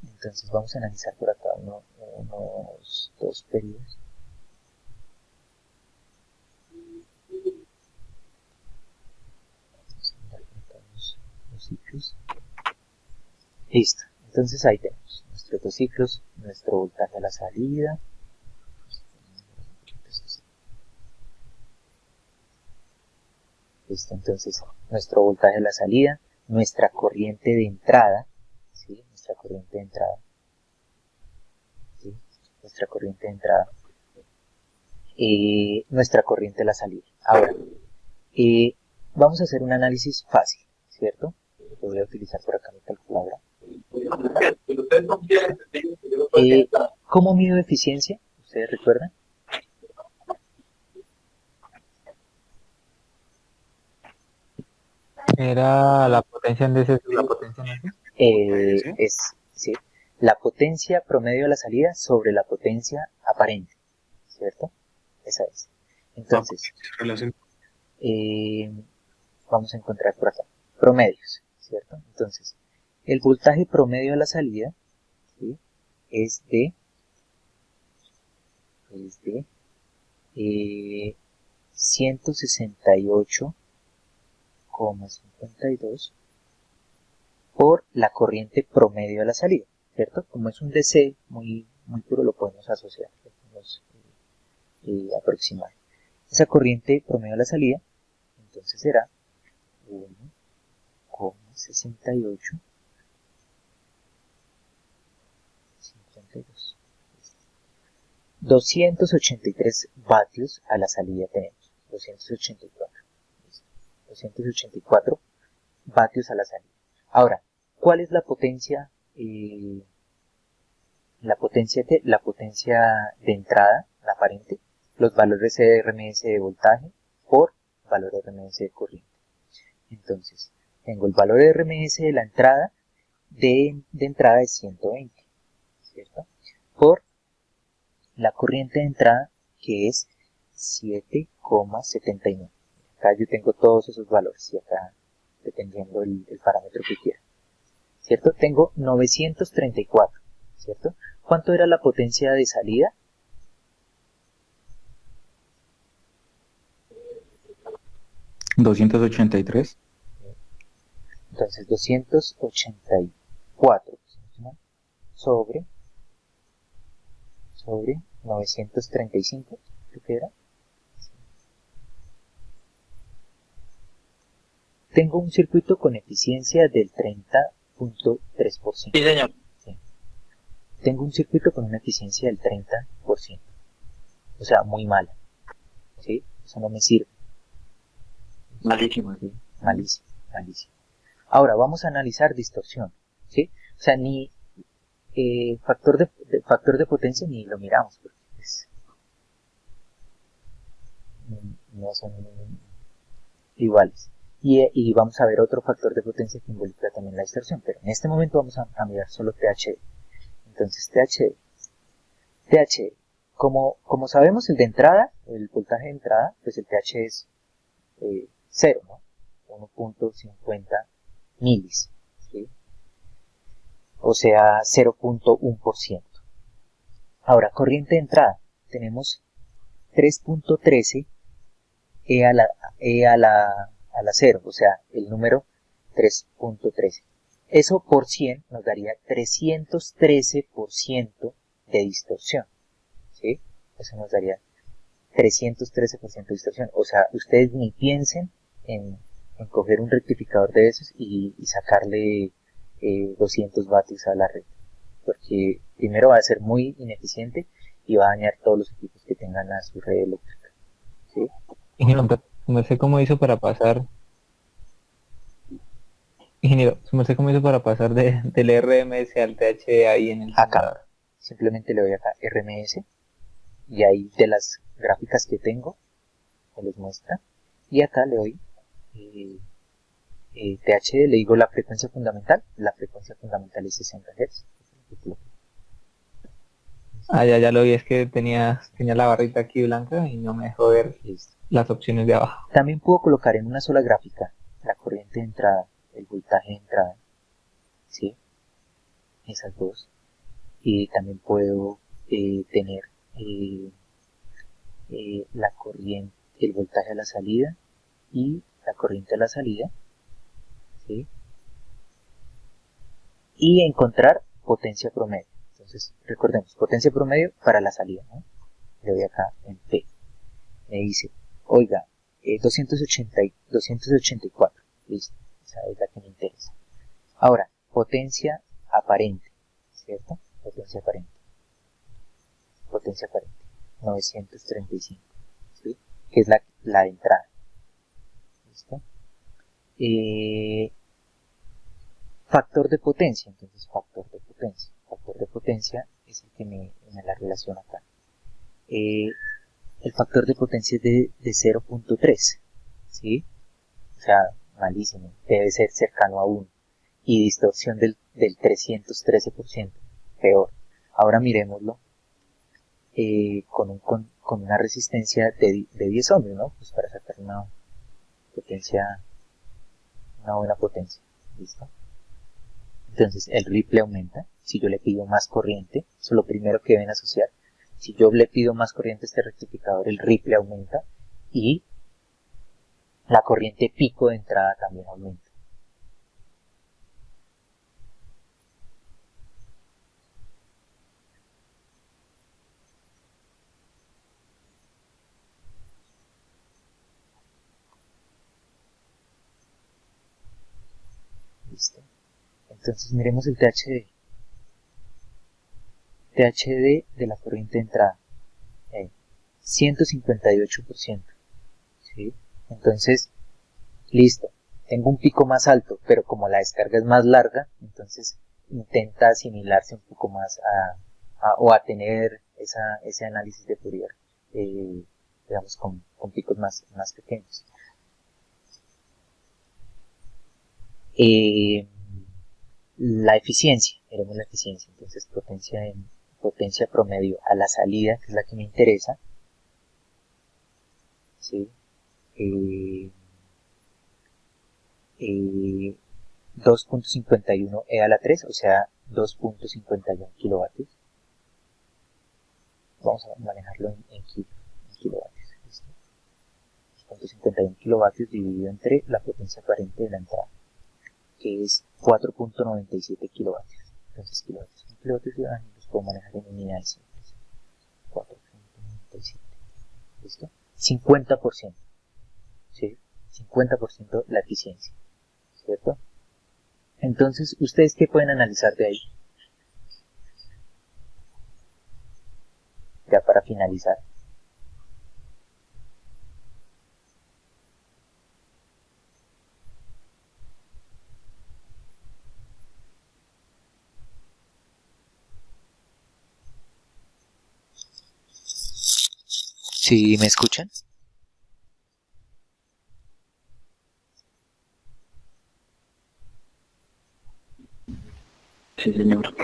Entonces vamos a analizar por acá unos 2 periodos. Los ciclos. Listo. Entonces ahí tenemos nuestros 2 ciclos, nuestro voltaje a la salida. Listo, entonces nuestro voltaje a la salida, nuestra corriente de entrada, ¿sí? Nuestra corriente de entrada, ¿sí? Nuestra corriente de entrada, nuestra corriente a la salida. Ahora, vamos a hacer un análisis fácil, ¿cierto? Lo voy a utilizar por acá mi calculadora. ¿Cómo mido eficiencia? ¿Ustedes recuerdan? Era la potencia en DC, la potencia en AC. Sí, la potencia promedio de la salida sobre la potencia aparente, ¿cierto? Esa es. Entonces, vamos a encontrar por acá promedios, ¿cierto? Entonces, el voltaje promedio de la salida, ¿sí?, es de 168,52 por la corriente promedio de la salida, ¿cierto? Como es un DC muy puro, lo podemos asociar, lo podemos aproximar. Esa corriente promedio de la salida, entonces será 1,68 32. 283 vatios a la salida tenemos. 284. 284 vatios a la salida. Ahora, ¿cuál es la potencia? La potencia de entrada, la aparente, los valores de RMS de voltaje por valor de RMS de corriente. Entonces, tengo el valor de RMS de la entrada, de entrada es 120, ¿cierto? Por la corriente de entrada, que es 7,79. Acá yo tengo todos esos valores y acá dependiendo el parámetro que quiera, ¿cierto? Tengo 934, ¿cierto? ¿Cuánto era la potencia de salida? ¿283? Entonces 284 sobre 935, creo que era. Tengo un circuito con eficiencia del 30.3%. Sí, señor. Sí. Tengo un circuito con una eficiencia del 30%. O sea, muy mala. ¿Sí? Eso no me sirve. Malísimo. ¿Sí? Malísimo, malísimo. Ahora vamos a analizar distorsión. ¿Sí? O sea, ni factor de potencia ni lo miramos. Porque no son iguales. Y vamos a ver otro factor de potencia que involucra también la distorsión, pero en este momento vamos a mirar solo THD. Entonces THD, como sabemos el de entrada, el voltaje de entrada, pues el THD es 0, ¿no? 1.50 milis, ¿sí? O sea 0.1%. Ahora, corriente de entrada, tenemos 3.13 E a la 0, o sea, el número 3.13. Eso por 100 nos daría 313% de distorsión, ¿sí? Eso nos daría 313% de distorsión. O sea, ustedes ni piensen en coger un rectificador de esos y sacarle 200 vatios a la red, porque primero va a ser muy ineficiente y va a dañar todos los equipos que tengan a su red eléctrica, ¿sí? Ingeniero, no sé cómo hizo para pasar. Ingeniero, no sé cómo hizo para pasar del RMS al THD ahí en el Acá, simulador. simplemente le doy acá RMS y ahí de las gráficas que tengo me los muestra, y acá le doy THD, le digo la frecuencia fundamental es 60 Hz. Ya lo vi, es que tenía la barrita aquí blanca y no me dejó ver Listo. las opciones de abajo. También puedo colocar en una sola gráfica la corriente de entrada, el voltaje de entrada, ¿sí? Esas dos. Y también puedo tener la corriente, el voltaje a la salida y la corriente a la salida, ¿sí? Y encontrar potencia promedio. Entonces, recordemos, potencia promedio para la salida, ¿no? Le doy acá en P. Me dice, oiga, 284, listo, esa es la que me interesa. Ahora, potencia aparente, ¿cierto? Potencia aparente, 935, ¿sí? Que es la de entrada, ¿listo? Factor de potencia, entonces factor de potencia es el que me la relaciona acá. El factor de potencia es de 0.3, ¿sí? O sea, malísimo, debe ser cercano a 1. Y distorsión del 313%, peor. Ahora miremoslo con una resistencia de 10 ohms, ¿no? Pues para sacar una buena potencia, ¿listo? Entonces el ripple aumenta. Si yo le pido más corriente, eso es lo primero que deben asociar. Si yo le pido más corriente a este rectificador, el ripple aumenta y la corriente pico de entrada también aumenta. Listo. Entonces miremos el THD. THD de la corriente de entrada, 158%, ¿sí? Entonces, listo, tengo un pico más alto, pero como la descarga es más larga, entonces intenta asimilarse un poco más o a tener ese análisis de Fourier, digamos, con picos más pequeños. La eficiencia, veremos la eficiencia, entonces potencia promedio a la salida, que es la que me interesa, ¿sí? 2.51 E a la 3, o sea, 2.51 kilovatios. Vamos a manejarlo en kilovatios. ¿Listo? 2.51 kilovatios dividido entre la potencia aparente de la entrada, que es 4.97 kilovatios. Entonces, kilovatios son kilovatios y los puedo manejar en unidades simples. 4.97. ¿Listo? 50%. ¿Sí? 50% la eficiencia. ¿Cierto? Entonces, ¿ustedes qué pueden analizar de ahí? Ya para finalizar. ¿Sí me escuchan? Sí, señor.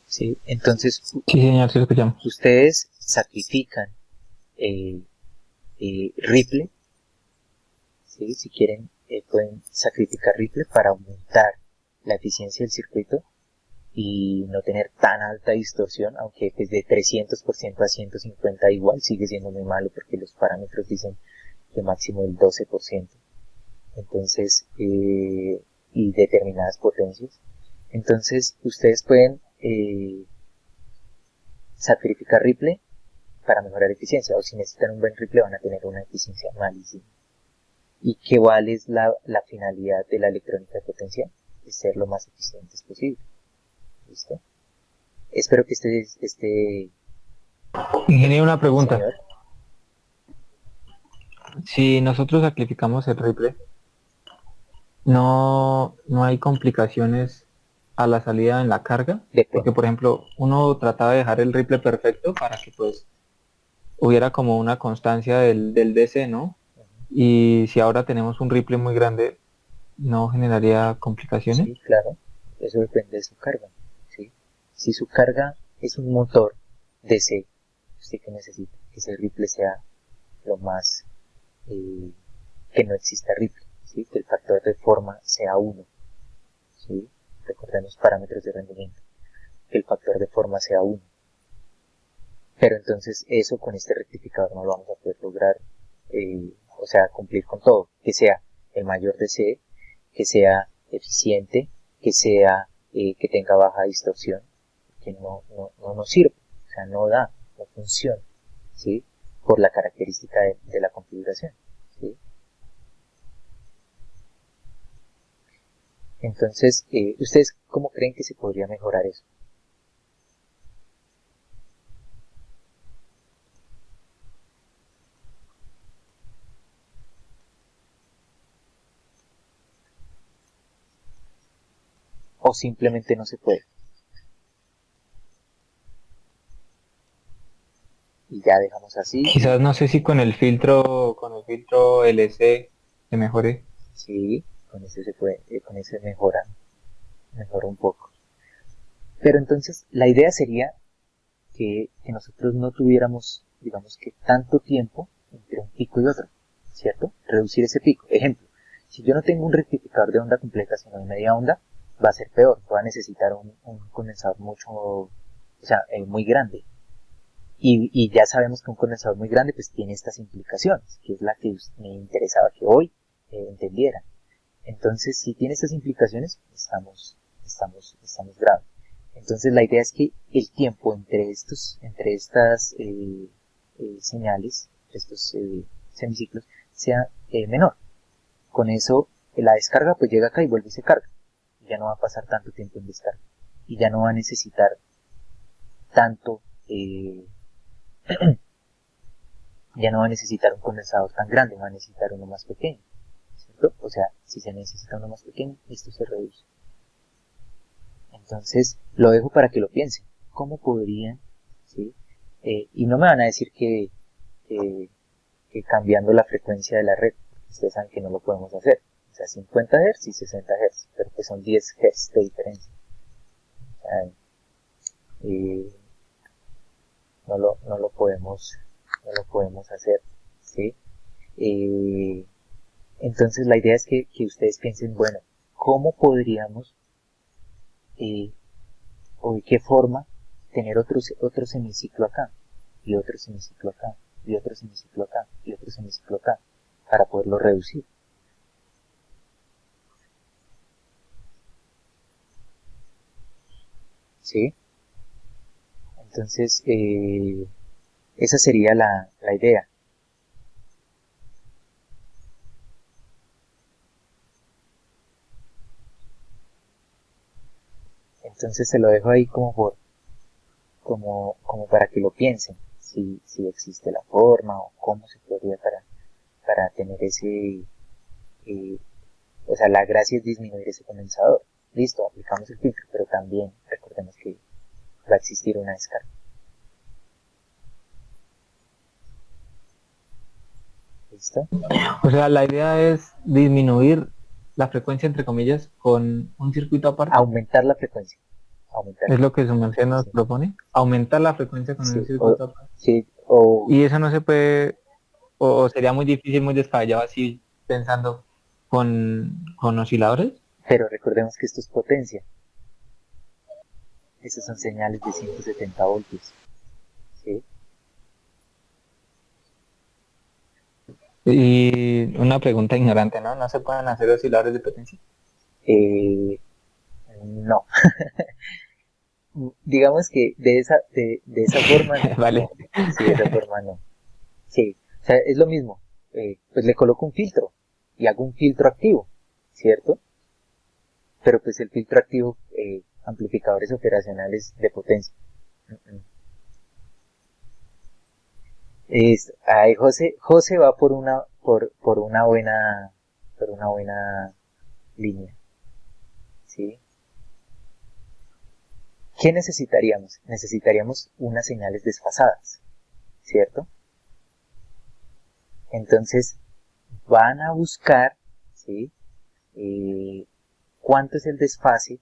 Sí, entonces Sí, señor, sí lo escuchamos. ustedes sacrifican Ripple, ¿sí? Si quieren pueden sacrificar Ripple para aumentar la eficiencia del circuito y no tener tan alta distorsión, aunque desde 300% a 150 igual sigue siendo muy malo porque los parámetros dicen que máximo del 12%. Entonces, y determinadas potencias. Entonces, ustedes pueden sacrificar Ripple para mejorar eficiencia, o si necesitan un buen Ripple van a tener una eficiencia malísima. ¿Y qué vale es la finalidad de la electrónica de potencia? Es ser lo más eficientes posible. ¿Listo? Espero que esté Ingeniero, una pregunta. señor. Si nosotros sacrificamos el Ripple, no hay complicaciones a la salida en la carga, De porque pronto. por ejemplo uno trataba de dejar el Ripple perfecto para que pues hubiera como una constancia del DC, ¿no? Y si ahora tenemos un Ripple muy grande, ¿no generaría complicaciones? Sí, claro. Eso depende de su carga. ¿Sí? Si su carga es un motor DC, usted que necesita que ese Ripple sea lo más que no exista Ripple, ¿sí? Que el factor de forma sea 1, ¿sí? Recordemos parámetros de rendimiento, que el factor de forma sea 1. Pero entonces eso con este rectificador no lo vamos a poder lograr, o sea, cumplir con todo, que sea el mayor DC, que sea eficiente, que sea que tenga baja distorsión, que no nos sirve, o sea, no funciona, ¿sí? Por la característica de la configuración, ¿sí? Entonces, ¿ustedes cómo creen que se podría mejorar eso? ¿O simplemente no se puede? Y ya dejamos así. Quizás no sé si con el filtro LC se mejore. Sí, con ese se puede, con ese mejora un poco. Pero entonces la idea sería que nosotros no tuviéramos, digamos que tanto tiempo entre un pico y otro, ¿cierto? Reducir ese pico. Ejemplo, si yo no tengo un rectificador de onda completa, sino de media onda, va a ser peor, va a necesitar un condensador muy grande. Y ya sabemos que un condensador muy grande pues tiene estas implicaciones, que es la que me interesaba que hoy entendieran. Entonces, si tiene estas implicaciones, estamos graves. Entonces, la idea es que el tiempo entre estas señales, estos semiciclos, sea menor. Con eso, la descarga pues llega acá y vuelve y se carga. Ya no va a pasar tanto tiempo en descarga. Y ya no va a necesitar tanto, ya no va a necesitar un condensador tan grande, va a necesitar uno más pequeño, ¿cierto? O sea, si se necesita uno más pequeño, esto se reduce. Entonces, lo dejo para que lo piensen. ¿Cómo podrían, sí? Y no me van a decir que cambiando la frecuencia de la red, ustedes saben que no lo podemos hacer. O sea, 50 Hz y 60 Hz, pero pues son 10 Hz de diferencia. O sea, no lo podemos hacer, ¿sí? Entonces la idea es que ustedes piensen, bueno, ¿cómo podríamos o de qué forma tener otro semiciclo acá, y otro semiciclo acá, y otro semiciclo acá, y otro semiciclo acá, para poderlo reducir? ¿Sí? Entonces, esa sería la idea. Entonces se lo dejo ahí como para que lo piensen, si existe la forma o cómo se podría para tener ese, o sea, la gracia es disminuir ese condensador. Listo, aplicamos el filtro, pero también recordemos que va a existir una descarga. ¿Listo? O sea, la idea es disminuir la frecuencia, entre comillas, con un circuito aparte. Aumentar la frecuencia. Es lo que su merced nos Sí. propone. Aumentar la frecuencia con Sí, un circuito aparte. Sí, Y eso no se puede, o sería muy difícil, muy descabellado así pensando con osciladores. pero recordemos que esto es potencia. Esas son señales de 170 voltios. ¿Sí? Y una pregunta ignorante, ¿no? ¿No se pueden hacer osciladores de potencia? No. Digamos que de esa forma no. Vale. Sí, de esa forma no. Sí, o sea, es lo mismo. Pues le coloco un filtro y hago un filtro activo, ¿cierto? Pero pues el filtro activo, amplificadores operacionales de potencia. Ahí José va por una buena línea, ¿sí? ¿Qué necesitaríamos? Necesitaríamos unas señales desfasadas, ¿cierto? Entonces van a buscar, ¿sí? Cuánto es el desfase,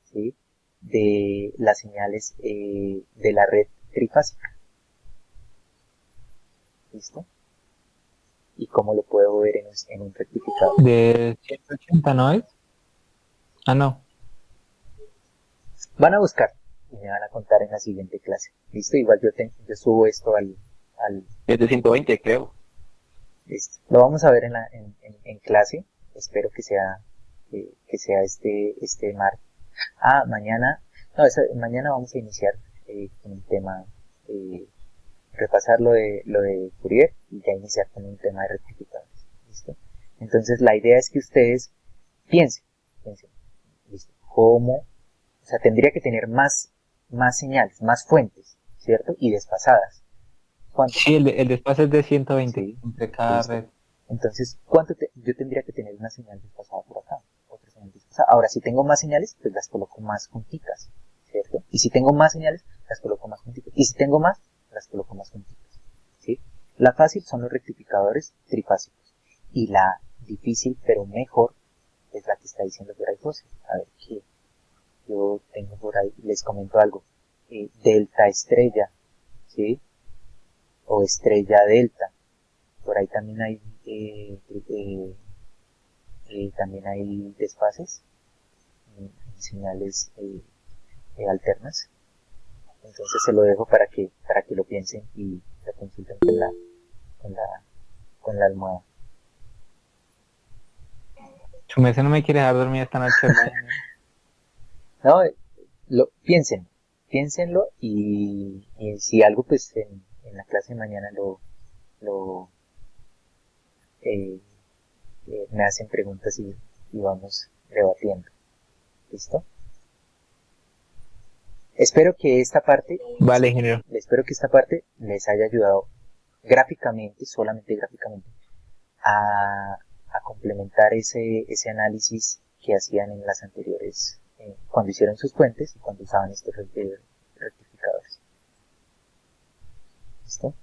¿sí? De las señales de la red trifásica. ¿Listo? ¿Y cómo lo puedo ver en un rectificador? De 180, ¿no es? Ah, no. Van a buscar y me van a contar en la siguiente clase. ¿Listo? Igual yo subo esto al Es de 120, creo. Listo. Lo vamos a ver en clase. Espero que sea este martes. Mañana vamos a iniciar con un tema, repasar lo de Fourier y ya iniciar con un tema de rectificadores. ¿Listo? Entonces la idea es que ustedes piensen, ¿listo? ¿Cómo? O sea, tendría que tener más señales, más fuentes, ¿cierto? Y desfasadas. ¿Cuánto? Sí, el desfase es de 120 Sí, entre cada listo. red. Entonces, yo tendría que tener una señal desfasada por acá, otra señal desfasada. Ahora, si tengo más señales, pues las coloco más juntitas, ¿cierto? Y si tengo más señales, las coloco más juntitas. Y si tengo más, las coloco más juntitas, ¿sí? La fácil son los rectificadores trifásicos. Y la difícil, pero mejor, es la que está diciendo por ahí José. A ver, ¿qué? Yo tengo por ahí, les comento algo. Delta estrella, ¿sí? O estrella delta. Por ahí también hay también hay desfases, señales alternas. Entonces se lo dejo para que lo piensen y lo consulten con la almohada. Su merced no me quiere dejar dormir esta noche, ¿verdad? No, piénsenlo y si algo, pues en la clase de mañana me hacen preguntas y vamos debatiendo. ¿Listo? Espero que esta parte, Vale, ingeniero. espero que esta parte les haya ayudado gráficamente, solamente gráficamente, a complementar ese análisis que hacían en las anteriores, cuando hicieron sus puentes y cuando usaban estos rectificadores. ¿Listo?